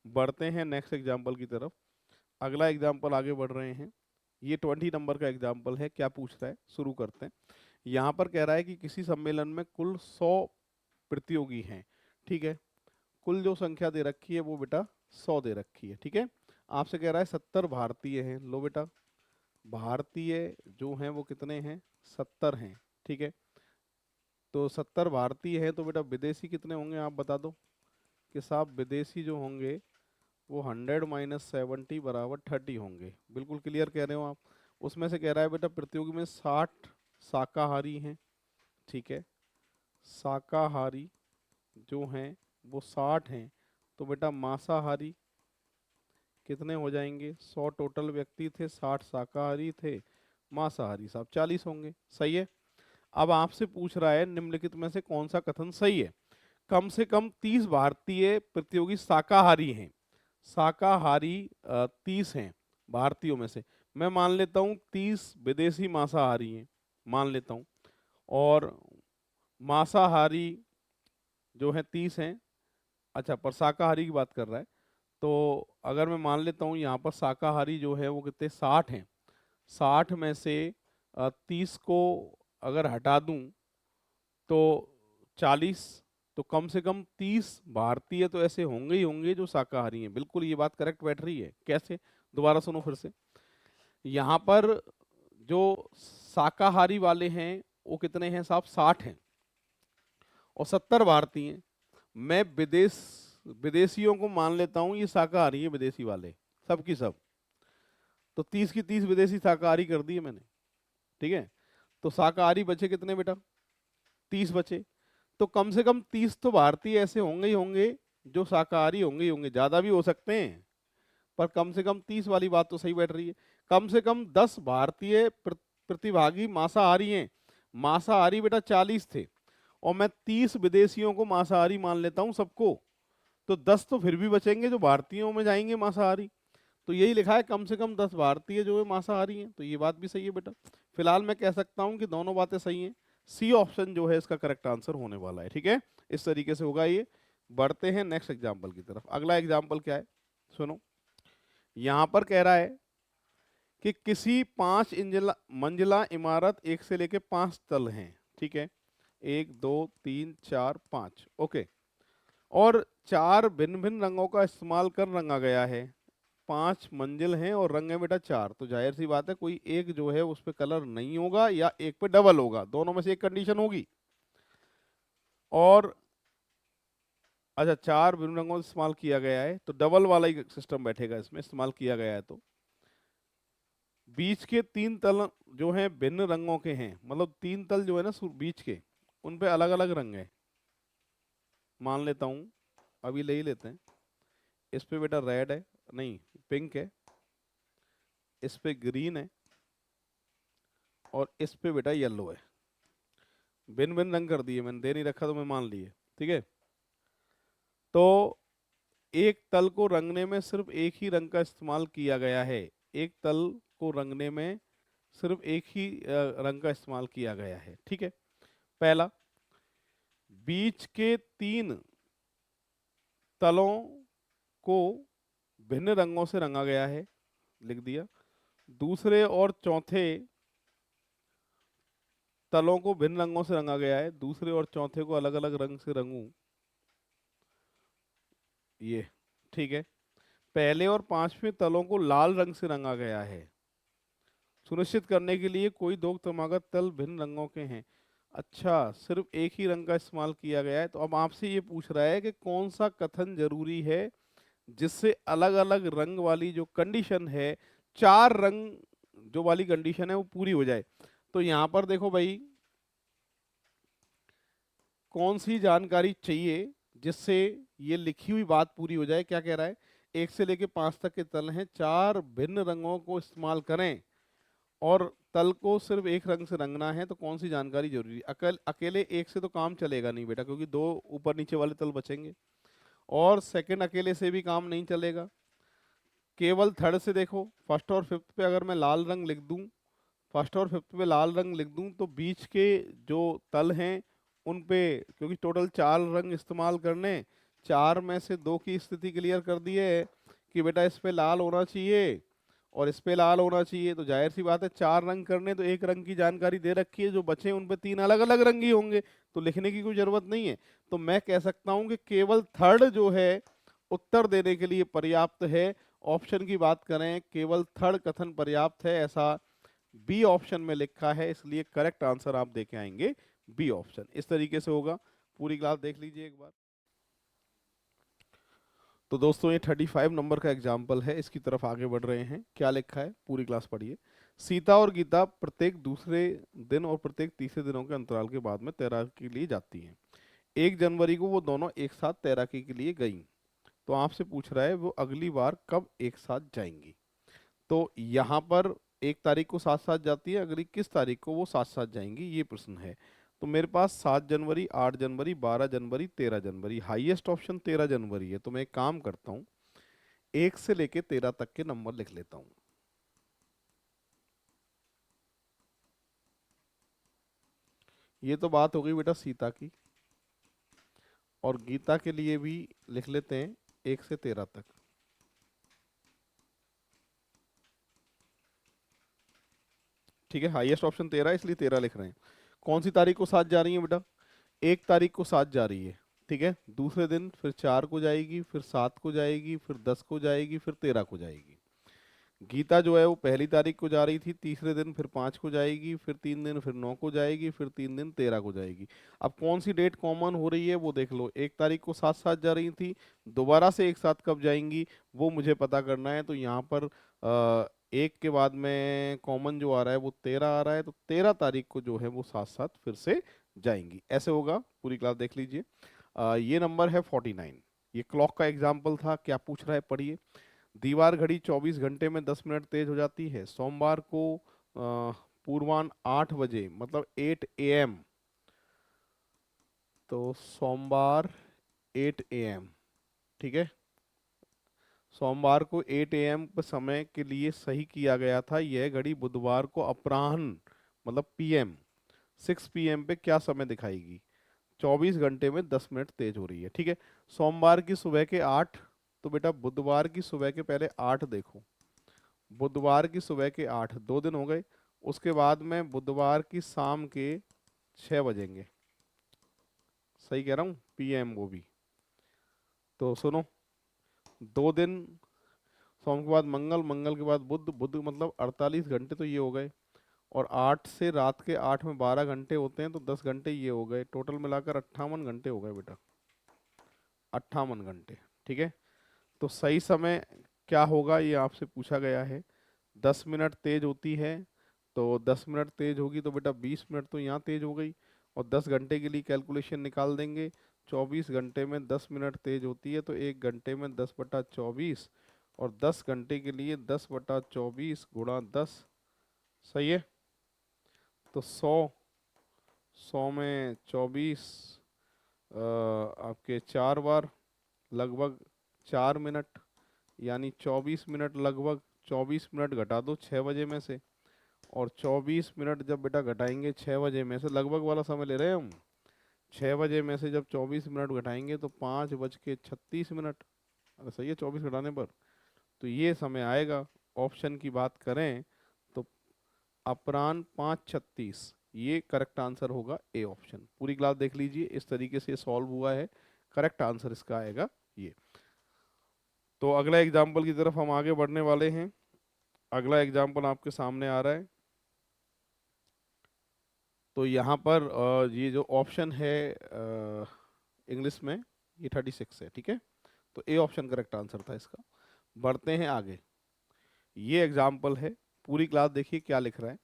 बढ़ते हैं नेक्स्ट एग्जाम्पल की तरफ। अगला एग्जाम्पल आगे बढ़ रहे हैं। ये 20 नंबर का एग्जाम्पल है। क्या पूछ रहा है, शुरू करते हैं। यहाँ पर कह रहा है कि किसी सम्मेलन में कुल 100 प्रतियोगी हैं। ठीक है। कुल जो संख्या दे रखी है वो बेटा 100 दे रखी है। ठीक है। आपसे कह रहा है 70 भारतीय हैं। लो बेटा, भारतीय जो हैं वो कितने हैं, 70 हैं, ठीक है। तो 70 भारतीय हैं, तो बेटा विदेशी कितने होंगे आप बता दो कि साहब विदेशी जो होंगे वो 100 माइनस 70 बराबर 30 होंगे। बिल्कुल क्लियर कह रहे हो आप। उसमें से कह रहा है बेटा प्रतियोगी में 60 शाकाहारी हैं, ठीक है। शाकाहारी जो हैं वो 60 हैं, तो बेटा मांसाहारी कितने हो जाएंगे, 100 टोटल व्यक्ति थे, 60 शाकाहारी थे, मांसाहारी साहब 40 होंगे। सही है। अब आपसे पूछ रहा है निम्नलिखित में से कौन सा कथन सही है। कम से कम 30 भारतीय प्रतियोगी शाकाहारी हैं। शाकाहारी 30 हैं भारतीयों में से। मैं मान लेता हूँ 30 विदेशी मांसाहारी हैं, मान लेता हूँ। और मांसाहारी जो है 30 हैं। अच्छा, पर शाकाहारी की बात कर रहा है। तो अगर मैं मान लेता हूँ यहाँ पर शाकाहारी जो है वो कितने, 60 हैं। 60 में से 30 को अगर हटा दूं तो 40। तो कम से कम 30 भारतीय तो ऐसे होंगे ही होंगे जो शाकाहारी हैं। बिल्कुल ये बात करेक्ट बैठ रही है। कैसे, दोबारा सुनो फिर से। यहाँ पर जो शाकाहारी वाले हैं वो कितने हैं साहब, 60 हैं और 70 भारतीय हैं। मैं विदेशियों को मान लेता हूँ ये शाकाहारी है, विदेशी वाले सब की सब। तो 30 की 30 विदेशी शाकाहारी कर दिए मैंने, ठीक है। तो शाकाहारी बचे कितने बेटा, 30 बचे। तो कम से कम 30 तो भारतीय ऐसे होंगे ही होंगे जो शाकाहारी होंगे ही होंगे। ज्यादा भी हो सकते हैं, पर कम से कम 30 वाली बात तो सही बैठ रही है। कम से कम 10 भारतीय प्रतिभागी मांसाहारी हैं। मांसाहारी बेटा 40 थे और मैं 30 विदेशियों को मांसाहारी मान लेता हूं सबको। तो 10 तो फिर भी बचेंगे जो भारतीयों में जाएंगे मांसाहारी। तो यही लिखा है कम से कम 10 भारतीय जो है मांसाहारी हैं। तो ये बात भी सही है बेटा। फिलहाल मैं कह सकता हूं कि दोनों बातें सही हैं। सी ऑप्शन जो है इसका करेक्ट आंसर होने वाला है, ठीक है। इस तरीके से होगा ये। बढ़ते हैं नेक्स्ट एग्जाम्पल की तरफ। अगला एग्जाम्पल क्या है, सुनो। यहां पर कह रहा है कि किसी 5 मंजिला इमारत 1 से लेके 5 तल हैं, ठीक है। 1 2 3 4 5, ओके। और 4 भिन्न भिन्न रंगों का इस्तेमाल कर रंगा गया है। 5 मंजिल हैं और रंग है बेटा 4। तो जाहिर सी बात है कोई एक जो है उस पर कलर नहीं होगा या एक पे डबल होगा, दोनों में से एक कंडीशन होगी। और अच्छा, 4 भिन्न रंगों का इस्तेमाल किया गया है तो डबल वाला ही सिस्टम बैठेगा इसमें, इस्तेमाल किया गया है तो। बीच के 3 तल जो हैं भिन्न रंगों के हैं, मतलब 3 तल जो है ना बीच के, उन पे अलग अलग रंग है। मान लेता हूं, अभी ले ही लेते हैं। इस पे बेटा रेड है, नहीं पिंक है, इस पे ग्रीन है और इस पे बेटा येलो है। भिन्न भिन्न रंग कर दिए मैंने, दे नहीं रखा तो मैं मान लिए, ठीक है। तो एक तल को रंगने में सिर्फ एक ही रंग का इस्तेमाल किया गया है। एक तल को रंगने में सिर्फ एक ही रंग का इस्तेमाल किया गया है, ठीक है। पहला, बीच के 3 तलों को भिन्न रंगों से रंगा गया है, लिख दिया। दूसरे और चौथे तलों को भिन्न रंगों से रंगा गया है, दूसरे और चौथे को अलग अलग रंग से रंगूं, ये ठीक है। पहले और 5वें तलों को लाल रंग से रंगा गया है, सुनिश्चित करने के लिए कोई दो क्रमागत तल भिन्न रंगों के हैं। अच्छा, सिर्फ एक ही रंग का इस्तेमाल किया गया है। तो अब आपसे ये पूछ रहा है कि कौन सा कथन जरूरी है जिससे अलग अलग रंग वाली जो कंडीशन है, 4 रंग जो वाली कंडीशन है वो पूरी हो जाए। तो यहां पर देखो भाई, कौन सी जानकारी चाहिए जिससे ये लिखी हुई बात पूरी हो जाए। क्या कह रहा है, 1 से लेके 5 तक के तल हैं, 4 भिन्न रंगों को इस्तेमाल करें और तल को सिर्फ एक रंग से रंगना है। तो कौन सी जानकारी जरूरी है। अकेले एक से तो काम चलेगा नहीं बेटा, क्योंकि 2 ऊपर नीचे वाले तल बचेंगे। और सेकंड, अकेले से भी काम नहीं चलेगा। केवल थर्ड से देखो, फर्स्ट और फिफ्थ पे अगर मैं लाल रंग लिख दूं, फर्स्ट और फिफ्थ पे लाल रंग लिख दूं, तो बीच के जो तल हैं उन पे, क्योंकि टोटल 4 रंग इस्तेमाल करने, 4 में से 2 की स्थिति क्लियर कर दी है कि बेटा इस पे लाल होना चाहिए और इस पे लाल होना चाहिए। तो जाहिर सी बात है 4 रंग करने, तो एक रंग की जानकारी दे रखी है, जो बचे उन पे 3 अलग अलग रंग ही होंगे, तो लिखने की कोई जरूरत नहीं है। तो मैं कह सकता हूं कि केवल थर्ड जो है उत्तर देने के लिए पर्याप्त है। ऑप्शन की बात करें, केवल थर्ड कथन पर्याप्त है, ऐसा बी ऑप्शन में लिखा है, इसलिए करेक्ट आंसर आप देके आएंगे बी ऑप्शन। इस तरीके से होगा। पूरी क्लास देख लीजिए एक बार। तो दोस्तों ये 35 नंबर का एग्जाम्पल है, इसकी तरफ आगे बढ़ रहे हैं। क्या लिखा है पूरी क्लास पढ़िए। सीता और गीता प्रत्येक दूसरे दिन और प्रत्येक तीसरे दिनों के अंतराल के बाद में तैराकी के लिए जाती हैं। 1 जनवरी को वो दोनों एक साथ तैराकी के लिए गईं। तो आपसे पूछ रहा है वो अगली बार कब एक साथ जाएंगी। तो यहाँ पर 1 तारीख को साथ साथ जाती है, अगली किस तारीख को वो साथ साथ जाएंगी, ये प्रश्न है। तो मेरे पास 7 जनवरी, 8 जनवरी, 12 जनवरी, 13 जनवरी, हाईएस्ट ऑप्शन 13 जनवरी है। तो मैं एक काम करता हूँ, 1 से लेके 13 तक के नंबर लिख लेता हूँ। ये तो बात हो गई बेटा सीता की, और गीता के लिए भी लिख लेते हैं 1 से 13 तक। ठीक है, हाईएस्ट ऑप्शन 13 है, इसलिए 13 लिख रहे हैं। कौन सी तारीख को साथ जा रही है बेटा? 1 तारीख को साथ जा रही है। ठीक है, दूसरे दिन फिर 4 को जाएगी, फिर 7 को जाएगी, फिर 10 को जाएगी, फिर 13 को जाएगी। गीता जो है वो पहली तारीख को जा रही थी, तीसरे दिन फिर 5 को जाएगी, फिर 3 दिन फिर 9 को जाएगी, फिर 3 दिन 13 को जाएगी। अब कौन सी डेट कॉमन हो रही है वो देख लो। 1 तारीख को साथ साथ जा रही थी, दोबारा से एक साथ कब जाएंगी वो मुझे पता करना है। तो यहाँ पर एक के बाद में कॉमन जो आ रहा है वो 13 आ रहा है, तो 13 तारीख को जो है वो साथ साथ फिर से जाएंगी। ऐसे होगा। पूरी क्लास देख लीजिए। ये नंबर है 49। ये क्लॉक का एग्जाम्पल था। क्या पूछ रहा है पढ़िए। दीवार घड़ी 24 घंटे में 10 मिनट तेज हो जाती है। सोमवार को पूर्वाह्न 8 बजे, मतलब 8 AM। तो सोमवार 8 AM। ठीक है, सोमवार को 8 AM समय के लिए सही किया गया था। यह घड़ी बुधवार को अपराह्न, मतलब PM 6 PM पे क्या समय दिखाएगी? 24 घंटे में 10 मिनट तेज हो रही है। ठीक है, सोमवार की सुबह के 8। तो बेटा बुधवार की सुबह के पहले 8 देखो। बुधवार की सुबह के 8, 2 दिन हो गए। उसके बाद में बुधवार की शाम के 6 बजेंगे। सही कह रहा हूँ, PM वो भी। तो सुनो, 2 दिन, सोम के बाद मंगल, मंगल के बाद बुध, बुध मतलब 48 घंटे तो ये हो गए। और 8 से रात के 8 में 12 घंटे होते हैं, तो 10 घंटे ये हो गए। टोटल मिलाकर 58 घंटे हो गए बेटा, 58 घंटे। ठीक है, तो सही समय क्या होगा ये आपसे पूछा गया है। 10 मिनट तेज होती है, तो 10 मिनट तेज होगी तो बेटा 20 मिनट तो यहाँ तेज हो गई। और 10 घंटे के लिए कैलकुलेशन निकाल देंगे। 24 घंटे में 10 मिनट तेज होती है, तो 1 घंटे में 10/24। और 10 घंटे के लिए 10/24 × 10। सही है, तो 100 में 24, आपके 4 बार, लगभग 4 मिनट, यानी 24 मिनट लगभग। 24 मिनट घटा दो 6 बजे में से, और 24 मिनट जब बेटा घटाएंगे 6 बजे में से, लगभग वाला समय ले रहे हैं हम। 6 बजे में से जब 24 मिनट घटाएंगे तो 5:36 मिनट। अरे सही है, 24 घटाने पर तो ये समय आएगा। ऑप्शन की बात करें तो अपराह्न 5:36, ये करेक्ट आंसर होगा ए ऑप्शन। पूरी क्लास देख लीजिए, इस तरीके से सॉल्व हुआ है। करेक्ट आंसर इसका आएगा ये। तो अगला एग्जाम्पल की तरफ हम आगे बढ़ने वाले हैं। अगला एग्जाम्पल आपके सामने आ रहा है। तो यहाँ पर ये जो ऑप्शन है इंग्लिश में, ये 36 है। ठीक है, तो ए ऑप्शन करेक्ट आंसर था इसका। बढ़ते हैं आगे। ये एग्जाम्पल है, पूरी क्लास देखिए क्या लिख रहा है।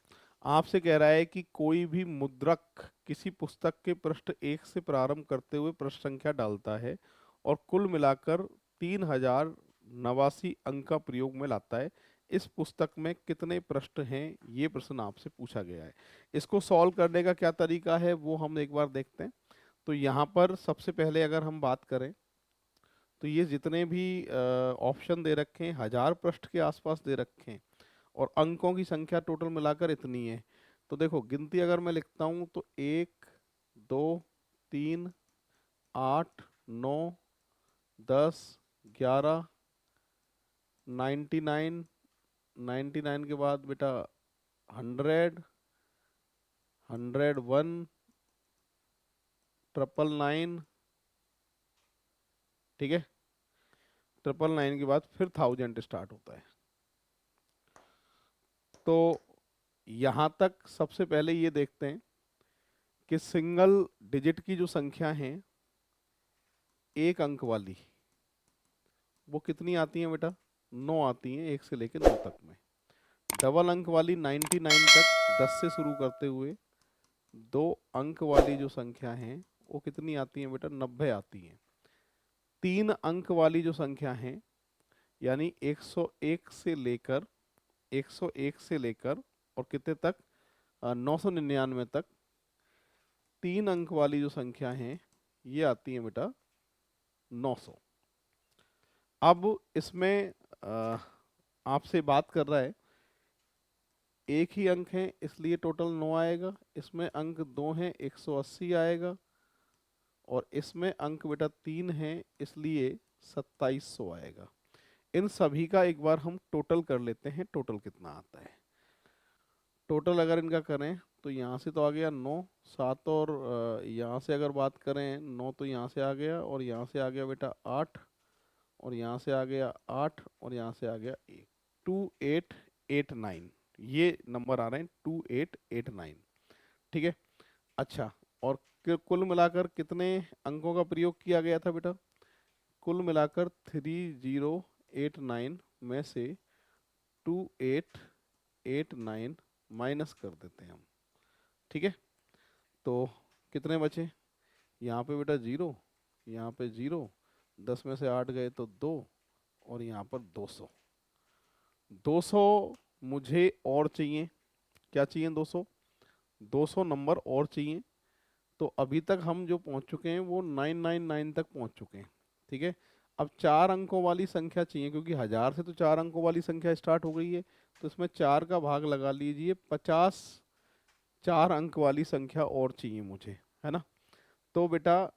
आपसे कह रहा है कि कोई भी मुद्रक किसी पुस्तक के पृष्ठ 1 से प्रारंभ करते हुए पृष्ठ संख्या डालता है और कुल मिलाकर 3089 अंक का प्रयोग में लाता है। इस पुस्तक में कितने पृष्ठ हैं, ये प्रश्न आपसे पूछा गया है। इसको सॉल्व करने का क्या तरीका है वो हम एक बार देखते हैं। तो यहाँ पर सबसे पहले अगर हम बात करें, तो ये जितने भी ऑप्शन दे रखे हैं 1000 पृष्ठ के आसपास दे रखे हैं, और अंकों की संख्या टोटल मिलाकर इतनी है। तो देखो गिनती अगर मैं लिखता हूँ तो 1, 2, 3, 8, 9, 10, 11, 99, 99 के बाद बेटा 100, 101, 999। ठीक है, 999 के बाद फिर 1000 स्टार्ट होता है। तो यहां तक सबसे पहले ये देखते हैं कि सिंगल डिजिट की जो संख्या है एक अंक वाली, वो कितनी आती है बेटा? 9 आती हैं, 1 से लेकर 9 तक में। डबल अंक वाली 99 तक 10 से शुरू करते हुए 2 अंक वाली जो संख्या है वो कितनी आती है बेटा? 90 आती हैं। 3 अंक वाली जो संख्या है यानी 101 से लेकर 101 से लेकर और कितने तक? 999 तक 3 अंक वाली जो संख्या है ये आती है बेटा 900। अब इसमें आपसे बात कर रहा है, एक ही अंक है इसलिए टोटल 9 आएगा, इसमें अंक 2 हैं 180 आएगा, और इसमें अंक बेटा 3 है इसलिए 2700 आएगा। इन सभी का एक बार हम टोटल कर लेते हैं, टोटल कितना आता है। टोटल अगर इनका करें तो यहाँ से तो आ गया 9, 7 और यहाँ से अगर बात करें 9 तो यहाँ से आ गया, और यहाँ से आ गया बेटा 8, और यहाँ से आ गया 8, और यहाँ से आ गया 1, 2889 ये नंबर आ रहे हैं, 2889। ठीक है। अच्छा, और कुल मिलाकर कितने अंकों का प्रयोग किया गया था बेटा? कुल मिलाकर 3089 में से 2889 माइनस कर देते हैं हम। ठीक है, तो कितने बचे? यहाँ पे बेटा 0, यहाँ पे 0, 10 में से 8 गए तो 2, और यहाँ पर 200। 200 मुझे और चाहिए। क्या चाहिए? 200। 200 नंबर और चाहिए। तो अभी तक हम जो पहुंच चुके हैं वो 999 तक पहुंच चुके हैं। ठीक है, अब 4 अंकों वाली संख्या चाहिए, क्योंकि 1000 से तो 4 अंकों वाली संख्या स्टार्ट हो गई है, तो इसमें 4 का भाग लगा लीजिए, 50 4 अंक वाली संख्या और चाहिए मुझे, है ना। तो बेटा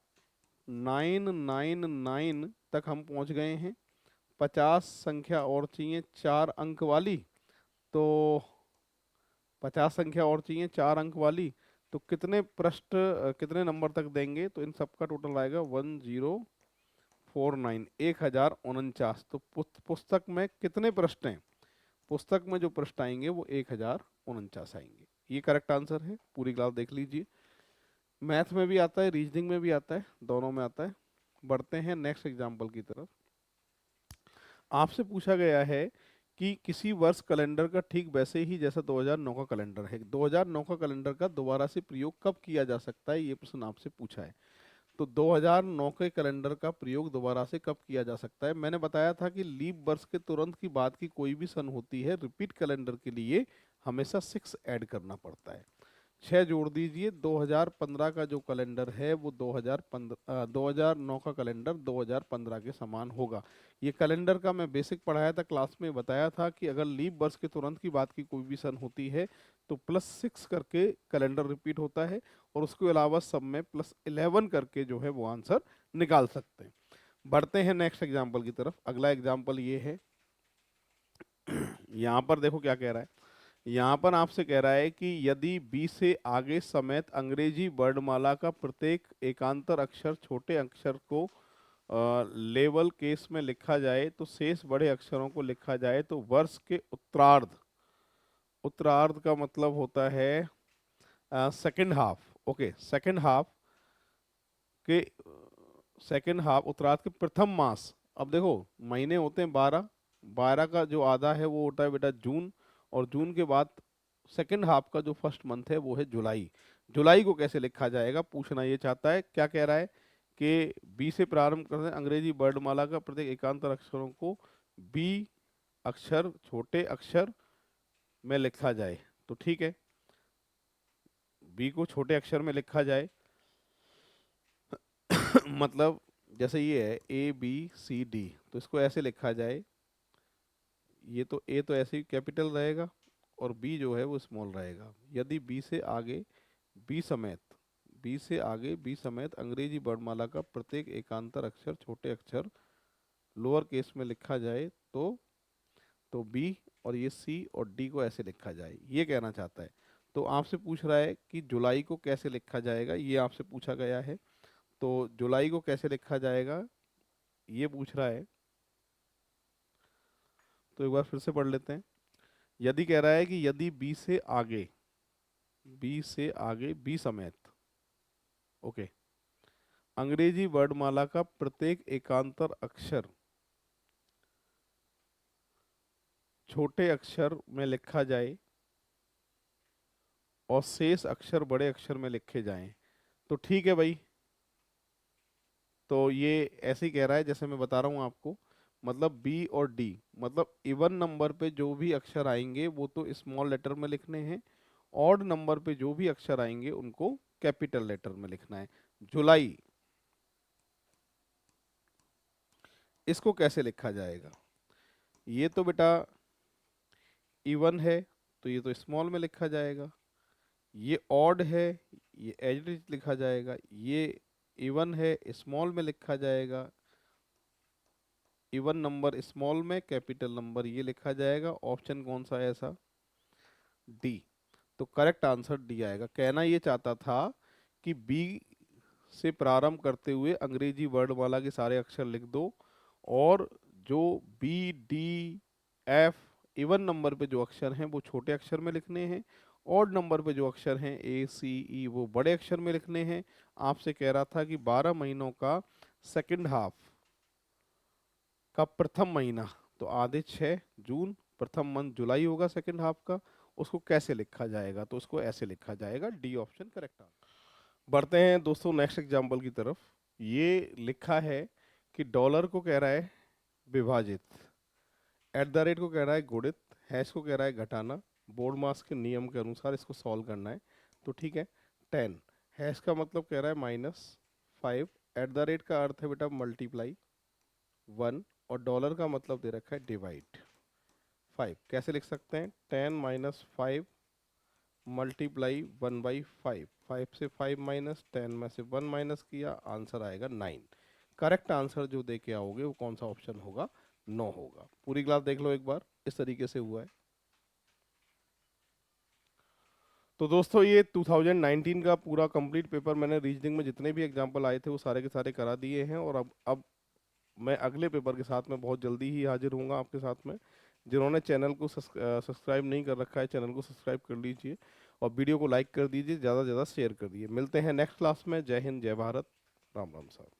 999 तक हम पहुंच गए हैं, 50 संख्या और चाहिए 4 अंक वाली, तो 50 संख्या और चाहिए 4 अंक वाली, तो कितने पृष्ठ कितने नंबर तक देंगे? तो इन सब का टोटल आएगा 1049, 1049। तो पुस्तक में कितने पृष्ठ हैं? पुस्तक में जो पृष्ठ आएंगे वो 1049 आएंगे। ये करेक्ट आंसर है। पूरी क्लास देख लीजिए, मैथ में भी आता है, रीजनिंग में भी आता है, दोनों में आता है। बढ़ते हैं नेक्स्ट एग्जाम्पल की तरफ। आपसे पूछा गया है कि किसी वर्ष कैलेंडर का ठीक वैसे ही जैसा 2009 का कैलेंडर है, 2009 का कैलेंडर का दोबारा से प्रयोग कब किया जा सकता है, ये प्रश्न आपसे पूछा है। तो 2009 के कैलेंडर का प्रयोग दोबारा से कब किया जा सकता है? मैंने बताया था कि लीप वर्ष के तुरंत की बाद की कोई भी सन होती है, रिपीट कैलेंडर के लिए हमेशा 6 ऐड करना पड़ता है। 6 जोड़ दीजिए, 2015 का जो कैलेंडर है वो 2009 का कैलेंडर 2015 के समान होगा। ये कैलेंडर का मैं बेसिक पढ़ाया था क्लास में, बताया था कि अगर लीप वर्ष के तुरंत की बाद की कोई भी सन होती है तो +6 करके कैलेंडर रिपीट होता है, और उसके अलावा सब में +11 करके जो है वो आंसर निकाल सकते हैं। बढ़ते हैं नेक्स्ट एग्जाम्पल की तरफ। अगला एग्जाम्पल ये है, यहाँ पर देखो क्या कह रहा है। यहाँ पर आपसे कह रहा है कि यदि बी से आगे समेत अंग्रेजी वर्णमाला का प्रत्येक एकांतर अक्षर छोटे अक्षर को लेवल केस में लिखा जाए तो शेष बड़े अक्षरों को लिखा जाए तो वर्ष के उत्तरार्ध, उत्तरार्ध का मतलब होता है second half. Okay, second half के सेकंड हाफ, उत्तरार्ध के प्रथम मास। अब देखो महीने होते हैं 12, 12 का जो आधा है वो होता है बेटा जून, और जून के बाद सेकंड हाफ का जो फर्स्ट मंथ है वो है जुलाई। जुलाई को कैसे लिखा जाएगा पूछना ये चाहता है। क्या कह रहा है कि बी से प्रारंभ करते हैं अंग्रेजी वर्णमाला का प्रत्येक एकांतर अक्षरों को बी अक्षर छोटे अक्षर में लिखा जाए। तो ठीक है, बी को छोटे अक्षर में लिखा जाए मतलब जैसे ये है ABCD, तो इसको ऐसे लिखा जाए, ये तो ए तो ऐसे ही कैपिटल रहेगा और बी जो है वो स्मॉल रहेगा। यदि बी से आगे बी समेत बी से आगे बी समेत अंग्रेजी वर्णमाला का प्रत्येक एकांतर अक्षर छोटे अक्षर लोअर केस में लिखा जाए तो बी और ये सी और डी को ऐसे लिखा जाए, ये कहना चाहता है। तो आपसे पूछ रहा है कि जुलाई को कैसे लिखा जाएगा, ये आपसे पूछा गया है। तो जुलाई को कैसे लिखा जाएगा ये पूछ रहा है, तो एक बार फिर से पढ़ लेते हैं। यदि कह रहा है कि यदि बी से आगे, बी से आगे बी समेत, ओके, अंग्रेजी वर्णमाला का प्रत्येक एकांतर अक्षर छोटे अक्षर में लिखा जाए और शेष अक्षर बड़े अक्षर में लिखे जाएं, तो ठीक है भाई। तो ये ऐसे ही कह रहा है जैसे मैं बता रहा हूँ आपको, मतलब बी और डी, मतलब इवन नंबर पे जो भी अक्षर आएंगे वो तो स्मॉल लेटर में लिखने हैं, ऑड नंबर पे जो भी अक्षर आएंगे उनको कैपिटल लेटर में लिखना है। जुलाई, इसको कैसे लिखा जाएगा? ये तो बेटा इवन है तो ये तो स्मॉल में लिखा जाएगा, ये ऑड है ये एज इट इज लिखा जाएगा, ये इवन है स्मॉल में लिखा जाएगा, इवन नंबर स्मॉल में, कैपिटल नंबर ये लिखा जाएगा। ऑप्शन कौन सा है ऐसा? डी। तो करेक्ट आंसर डी आएगा। कहना ये चाहता था कि बी से प्रारंभ करते हुए अंग्रेजी वर्णमाला के सारे अक्षर लिख दो, और जो B D F even number पे जो अक्षर हैं वो छोटे अक्षर में लिखने हैं, ऑड नंबर पे जो अक्षर हैं ए सी ई वो बड़े अक्षर में लिखने हैं। आपसे कह रहा था कि 12 महीनों का सेकंड हाफ का प्रथम महीना, तो आधे 6 जून, प्रथम मंथ जुलाई होगा सेकंड हाफ का, उसको कैसे लिखा जाएगा? तो उसको ऐसे लिखा जाएगा। D option correct answer. बढ़ते हैं दोस्तों नेक्स्ट एग्जाम्पल की तरफ। ये लिखा है कि डॉलर को कह रहा है विभाजित, एट द रेट को कह रहा है गुणित, हैश को कह रहा है घटाना, बोर्ड मास के नियम के अनुसार इसको सॉल्व करना है। तो ठीक है, 10, हैश का मतलब कह रहा है -5, एट द रेट का अर्थ है बेटा मल्टीप्लाई 1, और डॉलर का मतलब दे रखा है डिवाइड 5। कैसे लिख सकते हैं? 10 - 5 मल्टीप्लाई 1/5, 5 से 5 माइनस, 10 में से 1 माइनस किया, आंसर आएगा 9। करेक्ट आंसर जो दे के आओगे वो कौन सा ऑप्शन होगा? 9 होगा। पूरी क्लास देख लो एक बार, इस तरीके से हुआ है। तो दोस्तों ये 2019 का पूरा कंप्लीट पेपर मैंने रीजनिंग में जितने भी एग्जाम्पल आए थे वो सारे के सारे करा दिए हैं, और अब मैं अगले पेपर के साथ में बहुत जल्दी ही हाजिर होऊंगा आपके साथ में। जिन्होंने चैनल को सब्सक्राइब नहीं कर रखा है, चैनल को सब्सक्राइब कर लीजिए और वीडियो को लाइक कर दीजिए, ज़्यादा से ज़्यादा शेयर कर दीजिए। मिलते हैं नेक्स्ट क्लास में। जय हिंद, जय भारत, राम राम साहब।